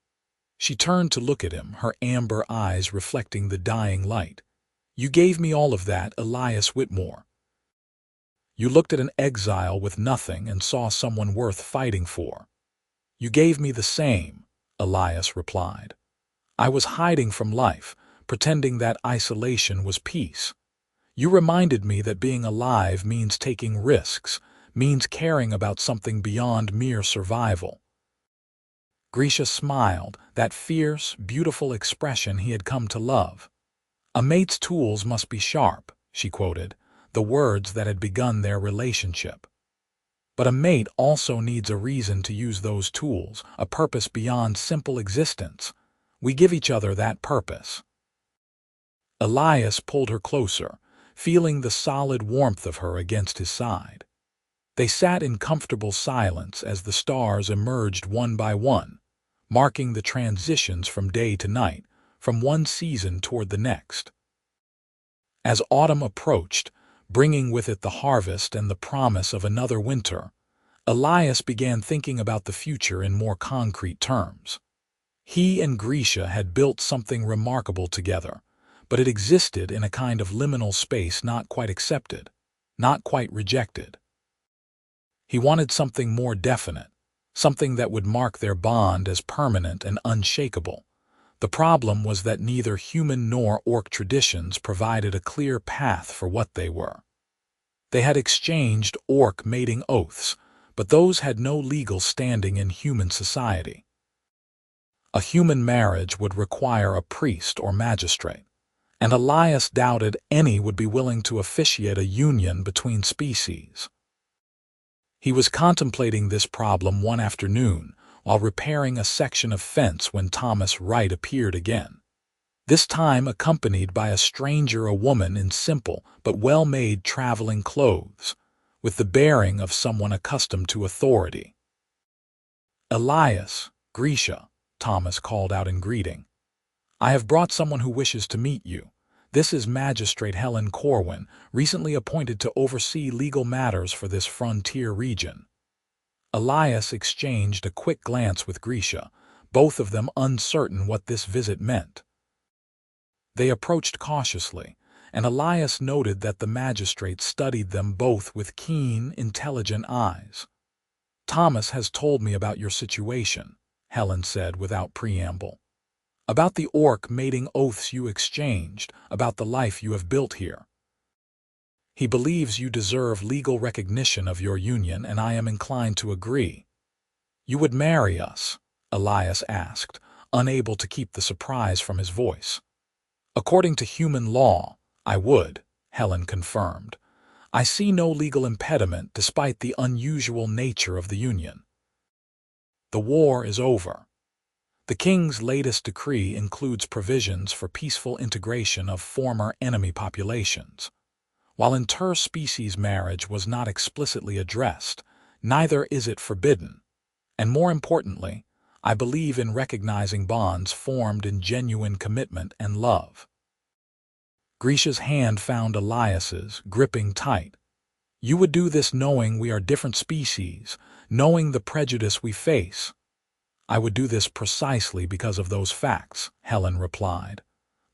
She turned to look at him, her amber eyes reflecting the dying light. "You gave me all of that, Elias Whitmore. You looked at an exile with nothing and saw someone worth fighting for." "You gave me the same," Elias replied. "I was hiding from life, pretending that isolation was peace. You reminded me that being alive means taking risks, means caring about something beyond mere survival." Grisha smiled, that fierce, beautiful expression he had come to love. "A mate's tools must be sharp," she quoted, the words that had begun their relationship. "But a mate also needs a reason to use those tools, a purpose beyond simple existence. We give each other that purpose." Elias pulled her closer, feeling the solid warmth of her against his side. They sat in comfortable silence as the stars emerged one by one, marking the transitions from day to night, from one season toward the next. As autumn approached, bringing with it the harvest and the promise of another winter, Elias began thinking about the future in more concrete terms. He and Grisha had built something remarkable together, but it existed in a kind of liminal space, not quite accepted, not quite rejected. He wanted something more definite, something that would mark their bond as permanent and unshakable. The problem was that neither human nor orc traditions provided a clear path for what they were. They had exchanged orc mating oaths, but those had no legal standing in human society. A human marriage would require a priest or magistrate, and Elias doubted any would be willing to officiate a union between species. He was contemplating this problem one afternoon while repairing a section of fence when Thomas Wright appeared again, this time accompanied by a stranger, a woman in simple but well-made traveling clothes, with the bearing of someone accustomed to authority. "Elias, Grisha," Thomas called out in greeting. "I have brought someone who wishes to meet you. This is Magistrate Helen Corwin, recently appointed to oversee legal matters for this frontier region." Elias exchanged a quick glance with Grisha, both of them uncertain what this visit meant. They approached cautiously, and Elias noted that the magistrate studied them both with keen, intelligent eyes. "Thomas has told me about your situation," Helen said without preamble. "About the orc mating oaths you exchanged, about the life you have built here. He believes you deserve legal recognition of your union, and I am inclined to agree." "You would marry us?" Elias asked, unable to keep the surprise from his voice. "According to human law, I would," Helen confirmed. "I see no legal impediment despite the unusual nature of the union. The war is over. The king's latest decree includes provisions for peaceful integration of former enemy populations. While interspecies marriage was not explicitly addressed, neither is it forbidden. And more importantly, I believe in recognizing bonds formed in genuine commitment and love." Grisha's hand found Elias's, gripping tight. "You would do this knowing we are different species, knowing the prejudice we face." "I would do this precisely because of those facts," Helen replied.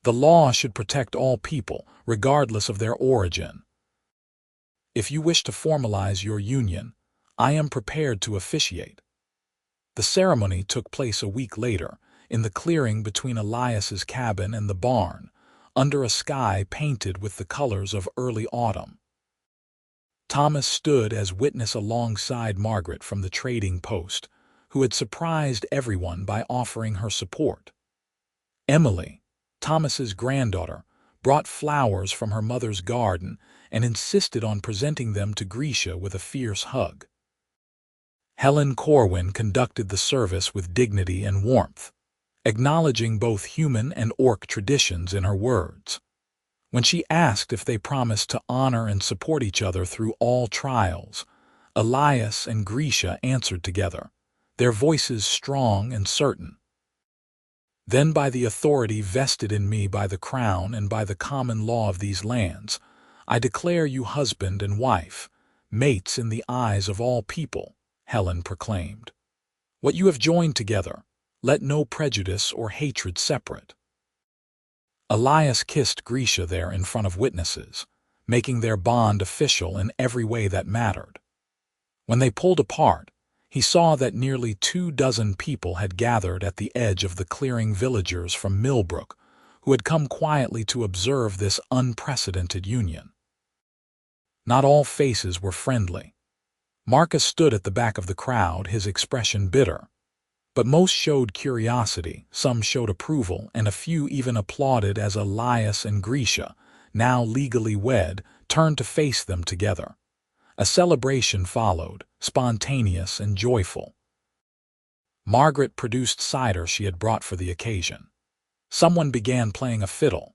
"The law should protect all people, regardless of their origin. If you wish to formalize your union, I am prepared to officiate." The ceremony took place a week later, in the clearing between Elias's cabin and the barn, under a sky painted with the colors of early autumn. Thomas stood as witness alongside Margaret from the trading post, who had surprised everyone by offering her support. Emily, Thomas's granddaughter, brought flowers from her mother's garden, and insisted on presenting them to Grisha with a fierce hug. Helen Corwin conducted the service with dignity and warmth, acknowledging both human and orc traditions in her words. When she asked if they promised to honor and support each other through all trials, Elias and Grisha answered together, their voices strong and certain. Then by the authority vested in me by the crown and by the common law of these lands, I declare you husband and wife, mates in the eyes of all people, Helen proclaimed. What you have joined together, let no prejudice or hatred separate. Elias kissed Grisha there in front of witnesses, making their bond official in every way that mattered. When they pulled apart, he saw that nearly 24 people had gathered at the edge of the clearing, villagers from Millbrook, who had come quietly to observe this unprecedented union. Not all faces were friendly. Marcus stood at the back of the crowd, his expression bitter. But most showed curiosity, some showed approval, and a few even applauded as Elias and Grisha, now legally wed, turned to face them together. A celebration followed, spontaneous and joyful. Margaret produced cider she had brought for the occasion. Someone began playing a fiddle.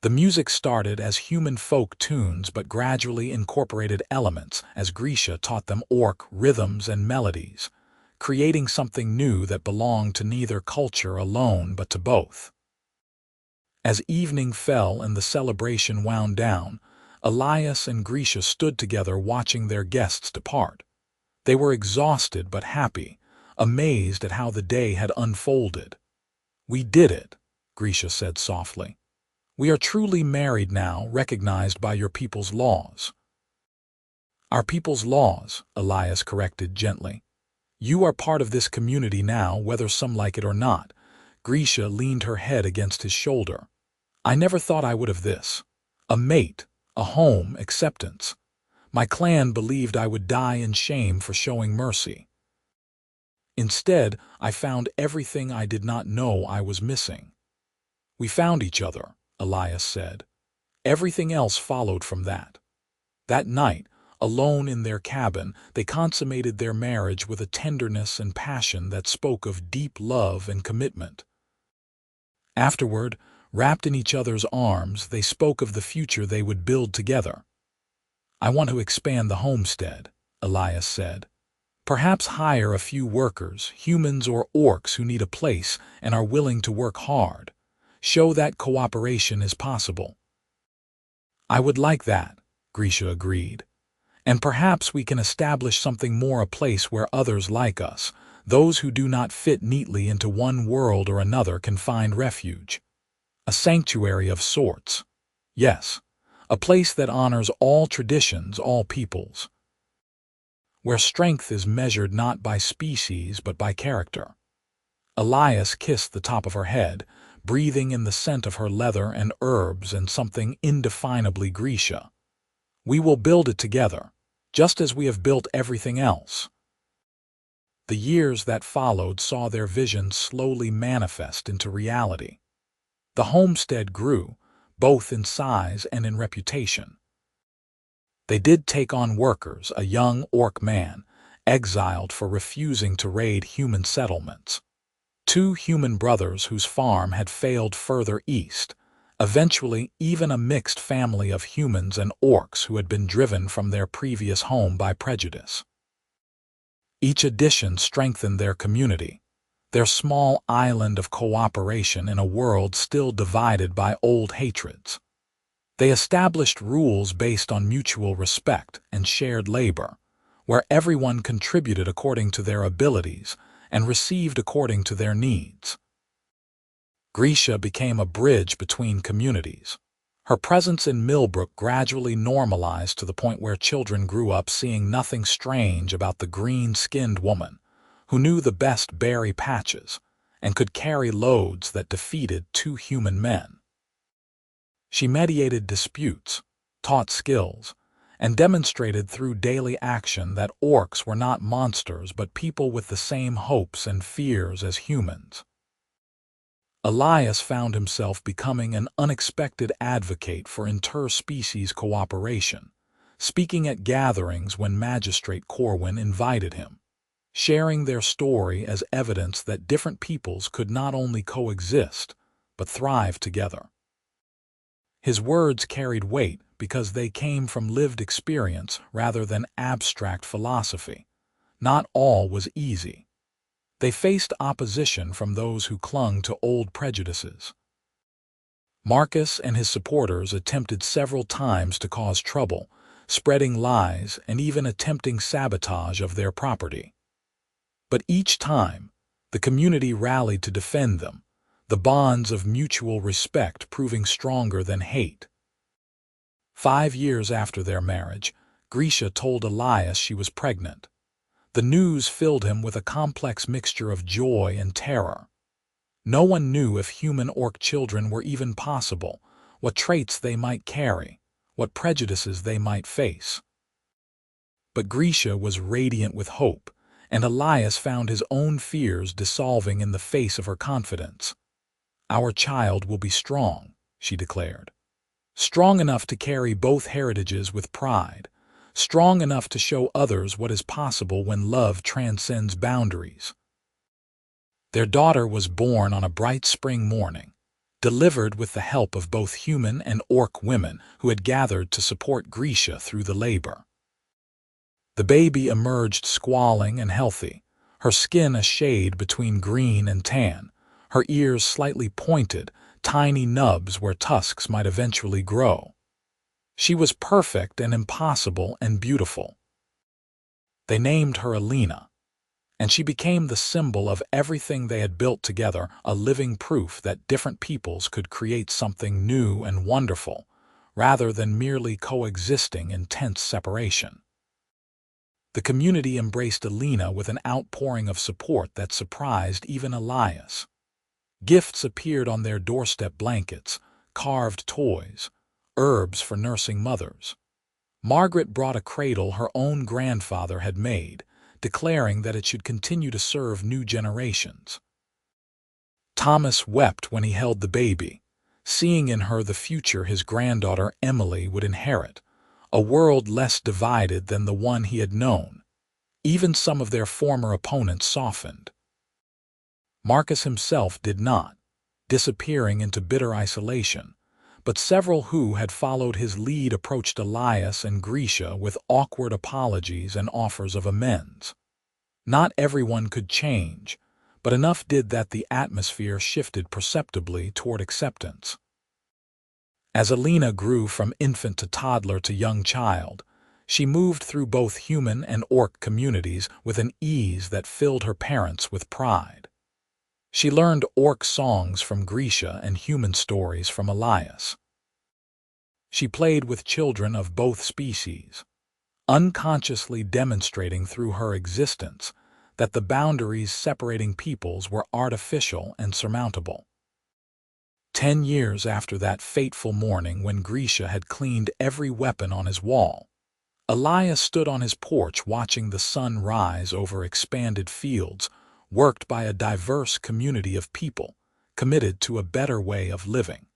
The music started as human folk tunes but gradually incorporated elements as Grisha taught them orc rhythms and melodies, creating something new that belonged to neither culture alone but to both. As evening fell and the celebration wound down, Elias and Grisha stood together watching their guests depart. They were exhausted but happy, amazed at how the day had unfolded. "We did it," Grisha said softly. "We are truly married now, recognized by your people's laws." "Our people's laws," Elias corrected gently. "You are part of this community now, whether some like it or not." Grisha leaned her head against his shoulder. "I never thought I would have this. A mate, a home, acceptance. My clan believed I would die in shame for showing mercy. Instead, I found everything I did not know I was missing." "We found each other," Elias said. "Everything else followed from that." That night, alone in their cabin, they consummated their marriage with a tenderness and passion that spoke of deep love and commitment. Afterward, wrapped in each other's arms, they spoke of the future they would build together. "I want to expand the homestead," Elias said. "Perhaps hire a few workers, humans or orcs who need a place and are willing to work hard. Show that cooperation is possible." "I would like that," Grisha agreed. "And perhaps we can establish something more, a place where others like us, those who do not fit neatly into one world or another, can find refuge. A sanctuary of sorts. Yes, a place that honors all traditions, all peoples. Where strength is measured not by species but by character." Elias kissed the top of her head, breathing in the scent of her leather and herbs and something indefinably Grisha. "We will build it together, just as we have built everything else." The years that followed saw their vision slowly manifest into reality. The homestead grew, both in size and in reputation. They did take on workers, a young orc man, exiled for refusing to raid human settlements. 2 human brothers whose farm had failed further east, eventually even a mixed family of humans and orcs who had been driven from their previous home by prejudice. Each addition strengthened their community, their small island of cooperation in a world still divided by old hatreds. They established rules based on mutual respect and shared labor, where everyone contributed according to their abilities and received according to their needs. Grisha became a bridge between communities. Her presence in Millbrook gradually normalized to the point where children grew up seeing nothing strange about the green-skinned woman who knew the best berry patches and could carry loads that defeated 2 human men. She mediated disputes, taught skills, and demonstrated through daily action that orcs were not monsters but people with the same hopes and fears as humans. Elias found himself becoming an unexpected advocate for interspecies cooperation, speaking at gatherings when Magistrate Corwin invited him, sharing their story as evidence that different peoples could not only coexist, but thrive together. His words carried weight because they came from lived experience rather than abstract philosophy. Not all was easy. They faced opposition from those who clung to old prejudices. Marcus and his supporters attempted several times to cause trouble, spreading lies and even attempting sabotage of their property. But each time, the community rallied to defend them, the bonds of mutual respect proving stronger than hate. 5 years after their marriage, Grisha told Elias she was pregnant. The news filled him with a complex mixture of joy and terror. No one knew if human orc children were even possible, what traits they might carry, what prejudices they might face. But Grisha was radiant with hope, and Elias found his own fears dissolving in the face of her confidence. "Our child will be strong," she declared. "Strong enough to carry both heritages with pride, strong enough to show others what is possible when love transcends boundaries." Their daughter was born on a bright spring morning, delivered with the help of both human and orc women who had gathered to support Grisha through the labor. The baby emerged squalling and healthy, her skin a shade between green and tan, her ears slightly pointed, tiny nubs where tusks might eventually grow. She was perfect and impossible and beautiful. They named her Alina, and she became the symbol of everything they had built together, a living proof that different peoples could create something new and wonderful, rather than merely coexisting in tense separation. The community embraced Alina with an outpouring of support that surprised even Elias. Gifts appeared on their doorstep: blankets, carved toys, herbs for nursing mothers. Margaret brought a cradle her own grandfather had made, declaring that it should continue to serve new generations. Thomas wept when he held the baby, seeing in her the future his granddaughter Emily would inherit, a world less divided than the one he had known. Even some of their former opponents softened. Marcus himself did not, disappearing into bitter isolation, but several who had followed his lead approached Elias and Grisha with awkward apologies and offers of amends. Not everyone could change, but enough did that the atmosphere shifted perceptibly toward acceptance. As Alina grew from infant to toddler to young child, she moved through both human and orc communities with an ease that filled her parents with pride. She learned orc songs from Grisha and human stories from Elias. She played with children of both species, unconsciously demonstrating through her existence that the boundaries separating peoples were artificial and surmountable. 10 years after that fateful morning when Grisha had cleaned every weapon on his wall, Elias stood on his porch watching the sun rise over expanded fields, worked by a diverse community of people, committed to a better way of living.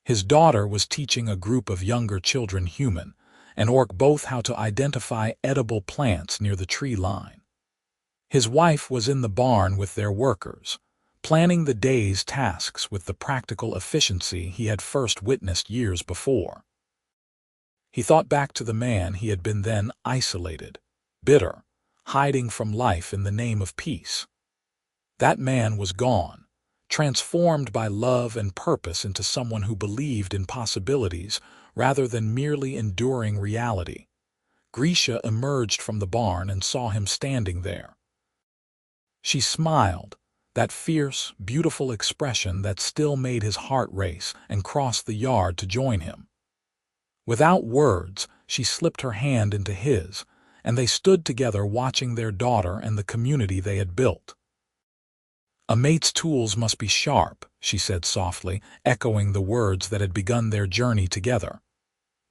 His daughter was teaching a group of younger children, human and orc both, how to identify edible plants near the tree line. His wife was in the barn with their workers, planning the day's tasks with the practical efficiency he had first witnessed years before. He thought back to the man he had been then: isolated, bitter, hiding from life in the name of peace. That man was gone, transformed by love and purpose into someone who believed in possibilities rather than merely enduring reality. Grisha emerged from the barn and saw him standing there. She smiled, that fierce, beautiful expression that still made his heart race, and crossed the yard to join him. Without words, she slipped her hand into his, and they stood together watching their daughter and the community they had built. "A mate's tools must be sharp," she said softly, echoing the words that had begun their journey together.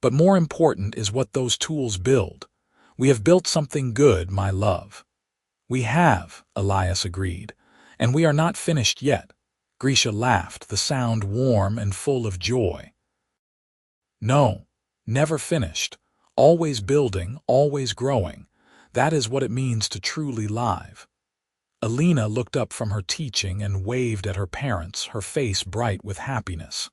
"But more important is what those tools build. We have built something good, my love." "We have," Elias agreed, "and we are not finished yet." Grisha laughed, the sound warm and full of joy. No, never finished. Always building, always growing. That is what it means to truly live. Alina looked up from her teaching and waved at her parents, her face bright with happiness.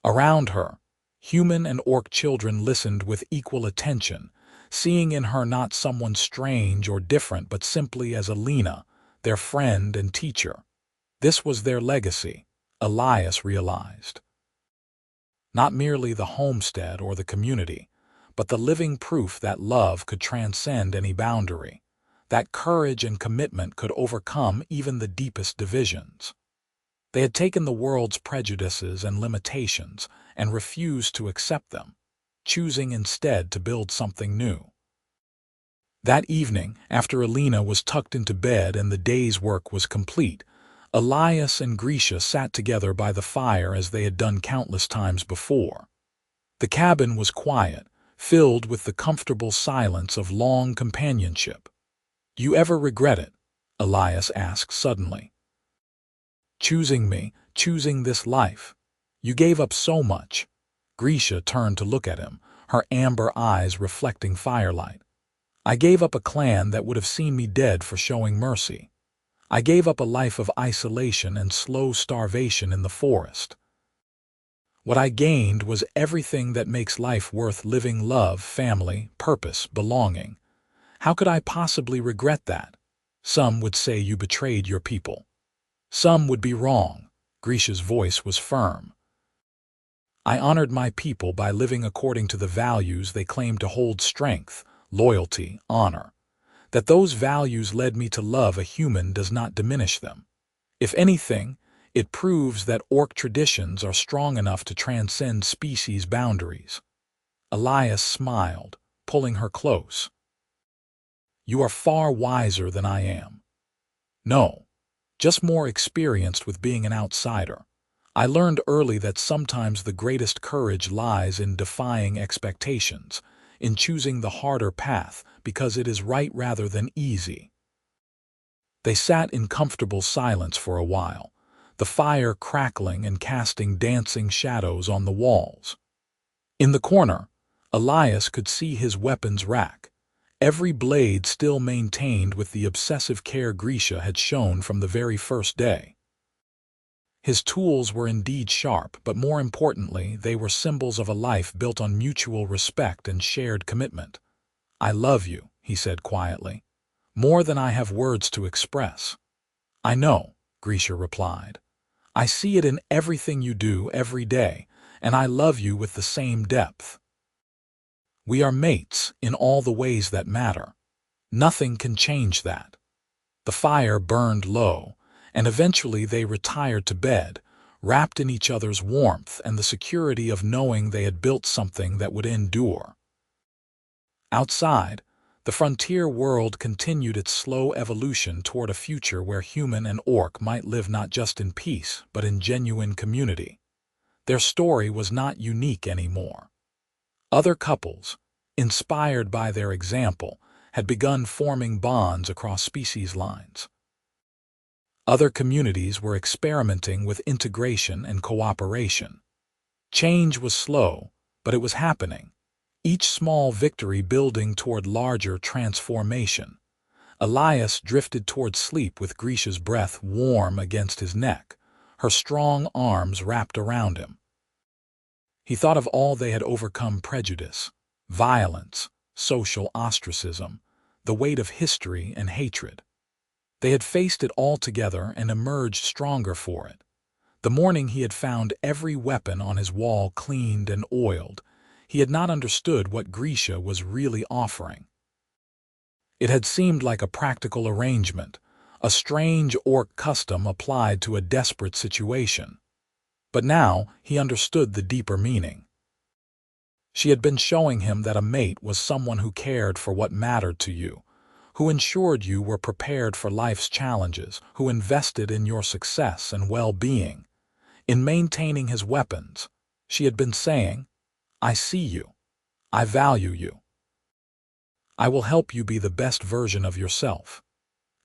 Around her, human and orc children listened with equal attention, seeing in her not someone strange or different but simply as Alina, their friend and teacher. This was their legacy, Elias realized. Not merely the homestead or the community, but the living proof that love could transcend any boundary, that courage and commitment could overcome even the deepest divisions. They had taken the world's prejudices and limitations and refused to accept them, choosing instead to build something new. That evening, after Alina was tucked into bed and the day's work was complete, Elias and Grisha sat together by the fire as they had done countless times before. The cabin was quiet, filled with the comfortable silence of long companionship. "You ever regret it?" Elias asked suddenly. "Choosing me, choosing this life. You gave up so much." Grisha turned to look at him, her amber eyes reflecting firelight. "I gave up a clan that would have seen me dead for showing mercy. I gave up a life of isolation and slow starvation in the forest. What I gained was everything that makes life worth living: love, family, purpose, belonging. How could I possibly regret that? Some would say you betrayed your people. Some would be wrong." Grisha's voice was firm. "I honored my people by living according to the values they claimed to hold: strength, loyalty, honor. That those values led me to love a human does not diminish them. If anything, it proves that orc traditions are strong enough to transcend species boundaries." Elias smiled, pulling her close. "You are far wiser than I am." "No, just more experienced with being an outsider. I learned early that sometimes the greatest courage lies in defying expectations, in choosing the harder path because it is right rather than easy." They sat in comfortable silence for a while, the fire crackling and casting dancing shadows on the walls. In the corner, Elias could see his weapons rack, every blade still maintained with the obsessive care Grisha had shown from the very first day. His tools were indeed sharp, but more importantly, they were symbols of a life built on mutual respect and shared commitment. "I love you," he said quietly, "more than I have words to express." "I know," Grisha replied. "I see it in everything you do every day, and I love you with the same depth. We are mates in all the ways that matter. Nothing can change that." The fire burned low, and eventually they retired to bed, wrapped in each other's warmth and the security of knowing they had built something that would endure. Outside, the frontier world continued its slow evolution toward a future where human and orc might live not just in peace, but in genuine community. Their story was not unique anymore. Other couples, inspired by their example, had begun forming bonds across species lines. Other communities were experimenting with integration and cooperation. Change was slow, but it was happening, each small victory building toward larger transformation. Elias drifted toward sleep with Grisha's breath warm against his neck, her strong arms wrapped around him. He thought of all they had overcome: prejudice, violence, social ostracism, the weight of history and hatred. They had faced it all together and emerged stronger for it. The morning he had found every weapon on his wall cleaned and oiled, he had not understood what Grisha was really offering. It had seemed like a practical arrangement, a strange orc custom applied to a desperate situation. But now he understood the deeper meaning. She had been showing him that a mate was someone who cared for what mattered to you, who ensured you were prepared for life's challenges, who invested in your success and well-being. In maintaining his weapons, she had been saying, "I see you. I value you. I will help you be the best version of yourself."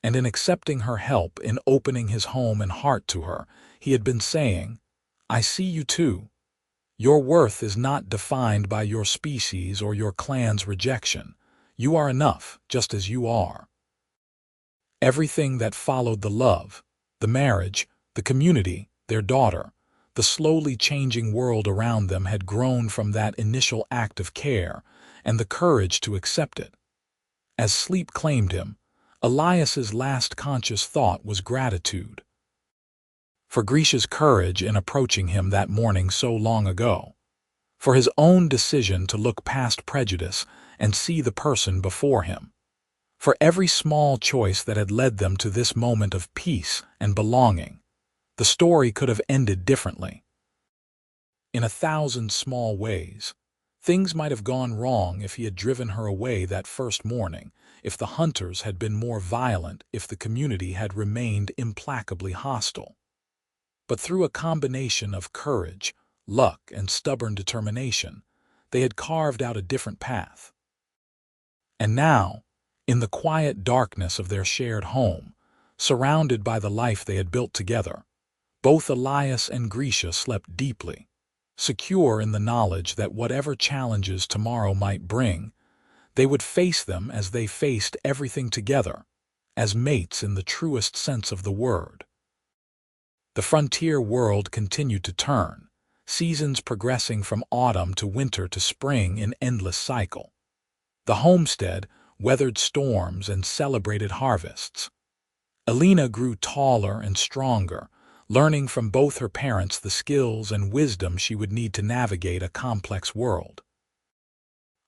and in accepting her help, in opening his home and heart to her, he had been saying, "I see you too. Your worth is not defined by your species or your clan's rejection. You are enough, just as you are." Everything that followed the love, the marriage, the community, their daughter, the slowly changing world around them had grown from that initial act of care and the courage to accept it. As sleep claimed him, Elias's last conscious thought was gratitude. For Grisha's courage in approaching him that morning so long ago. For his own decision to look past prejudice and see the person before him. For every small choice that had led them to this moment of peace and belonging. The story could have ended differently. In 1,000 small ways, things might have gone wrong if he had driven her away that first morning, if the hunters had been more violent, if the community had remained implacably hostile. But through a combination of courage, luck, and stubborn determination, they had carved out a different path. And now, in the quiet darkness of their shared home, surrounded by the life they had built together, both Elias and Grisha slept deeply, secure in the knowledge that whatever challenges tomorrow might bring, they would face them as they faced everything together, as mates in the truest sense of the word. The frontier world continued to turn, seasons progressing from autumn to winter to spring in endless cycle. The homestead weathered storms and celebrated harvests. Alina grew taller and stronger, learning from both her parents the skills and wisdom she would need to navigate a complex world.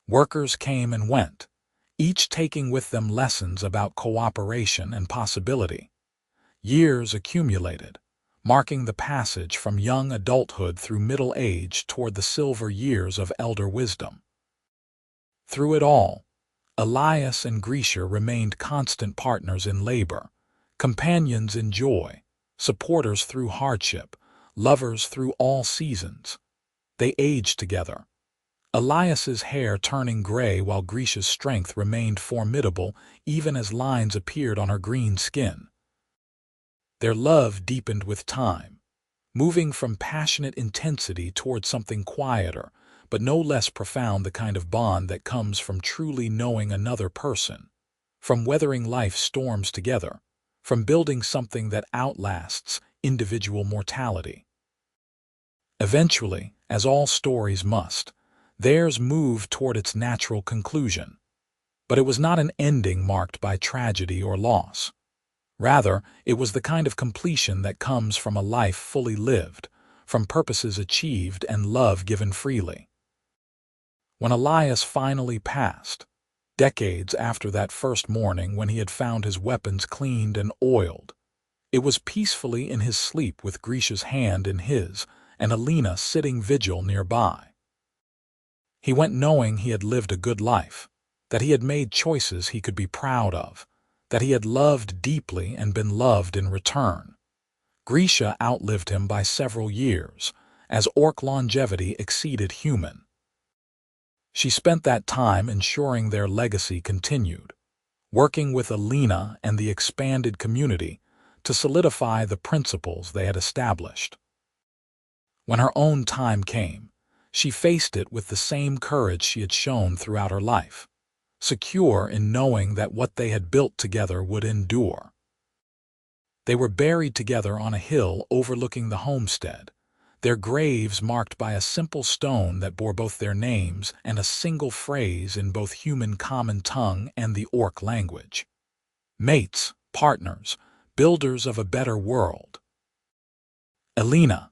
Workers came and went, each taking with them lessons about cooperation and possibility. Years accumulated, marking the passage from young adulthood through middle age toward the silver years of elder wisdom. Through it all, Elias and Grisha remained constant partners in labor, companions in joy, supporters through hardship, lovers through all seasons. They aged together, Elias's hair turning gray while Grisha's strength remained formidable even as lines appeared on her green skin. Their love deepened with time, moving from passionate intensity toward something quieter, but no less profound, the kind of bond that comes from truly knowing another person, from weathering life's storms together, from building something that outlasts individual mortality. Eventually, as all stories must, theirs moved toward its natural conclusion. But it was not an ending marked by tragedy or loss. Rather, it was the kind of completion that comes from a life fully lived, from purposes achieved and love given freely. When Elias finally passed, decades after that first morning when he had found his weapons cleaned and oiled, it was peacefully in his sleep with Grisha's hand in his and Alina sitting vigil nearby. He went knowing he had lived a good life, that he had made choices he could be proud of, that he had loved deeply and been loved in return. Grisha outlived him by several years, as orc longevity exceeded human. She spent that time ensuring their legacy continued, working with Alina and the expanded community to solidify the principles they had established. When her own time came, she faced it with the same courage she had shown throughout her life, secure in knowing that what they had built together would endure. They were buried together on a hill overlooking the homestead, their graves marked by a simple stone that bore both their names and a single phrase in both human common tongue and the orc language. Mates, partners, builders of a better world. Alina,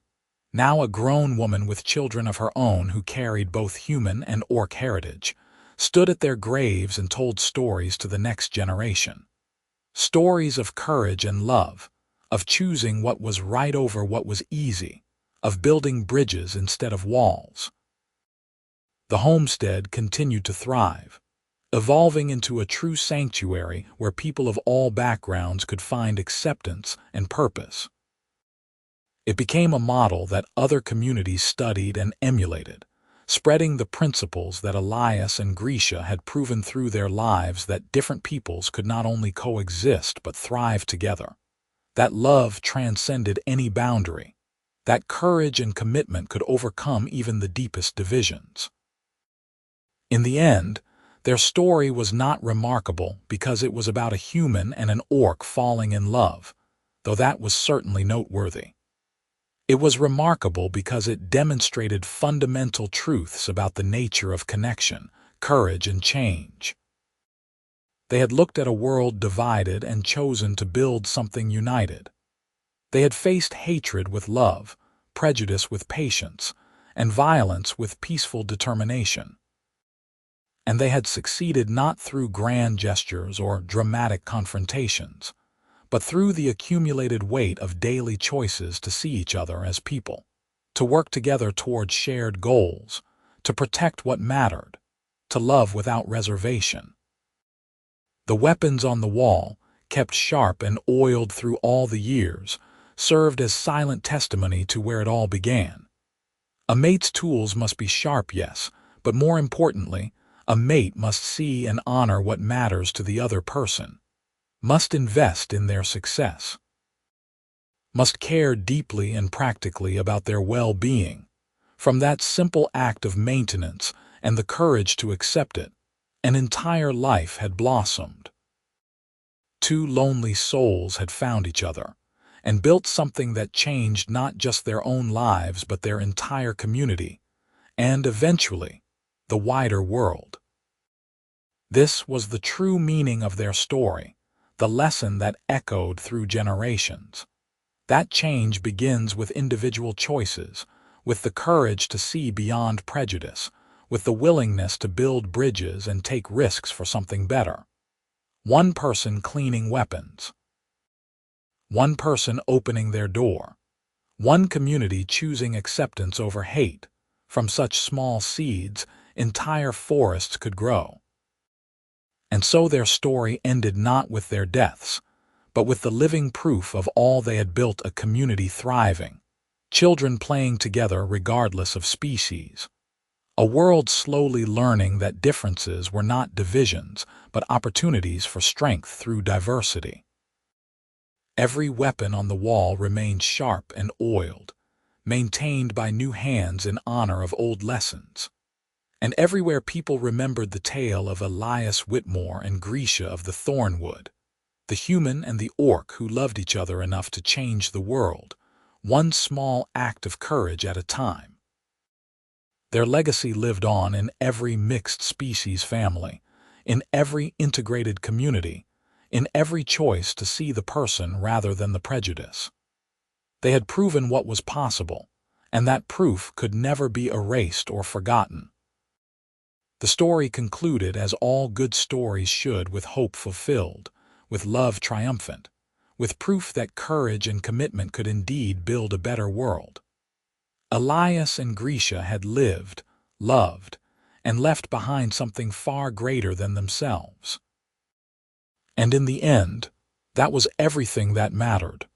now a grown woman with children of her own who carried both human and orc heritage, stood at their graves and told stories to the next generation. Stories of courage and love, of choosing what was right over what was easy, of building bridges instead of walls. The homestead continued to thrive, evolving into a true sanctuary where people of all backgrounds could find acceptance and purpose. It became a model that other communities studied and emulated, spreading the principles that Elias and Grisha had proven through their lives, that different peoples could not only coexist but thrive together, that love transcended any boundary, that courage and commitment could overcome even the deepest divisions. In the end, their story was not remarkable because it was about a human and an orc falling in love, though that was certainly noteworthy. It was remarkable because it demonstrated fundamental truths about the nature of connection, courage, and change. They had looked at a world divided and chosen to build something united. They had faced hatred with love, prejudice with patience, and violence with peaceful determination. And they had succeeded not through grand gestures or dramatic confrontations, but through the accumulated weight of daily choices to see each other as people, to work together towards shared goals, to protect what mattered, to love without reservation. The weapons on the wall, kept sharp and oiled through all the years, served as silent testimony to where it all began. A mate's tools must be sharp, yes, but more importantly, a mate must see and honor what matters to the other person, must invest in their success, must care deeply and practically about their well-being. From that simple act of maintenance and the courage to accept it, an entire life had blossomed. Two lonely souls had found each other and built something that changed not just their own lives but their entire community, and eventually, the wider world. This was the true meaning of their story, the lesson that echoed through generations. That change begins with individual choices, with the courage to see beyond prejudice, with the willingness to build bridges and take risks for something better. One person cleaning weapons, one person opening their door, one community choosing acceptance over hate. From such small seeds, entire forests could grow. And so their story ended not with their deaths, but with the living proof of all they had built: a community thriving, children playing together regardless of species, a world slowly learning that differences were not divisions, but opportunities for strength through diversity. Every weapon on the wall remained sharp and oiled, maintained by new hands in honor of old lessons. And everywhere people remembered the tale of Elias Whitmore and Grisha of the Thornwood, the human and the orc who loved each other enough to change the world, one small act of courage at a time. Their legacy lived on in every mixed species family, in every integrated community, in every choice to see the person rather than the prejudice. They had proven what was possible, and that proof could never be erased or forgotten. The story concluded as all good stories should, with hope fulfilled, with love triumphant, with proof that courage and commitment could indeed build a better world. Elias and Grisha had lived, loved, and left behind something far greater than themselves. And in the end, that was everything that mattered.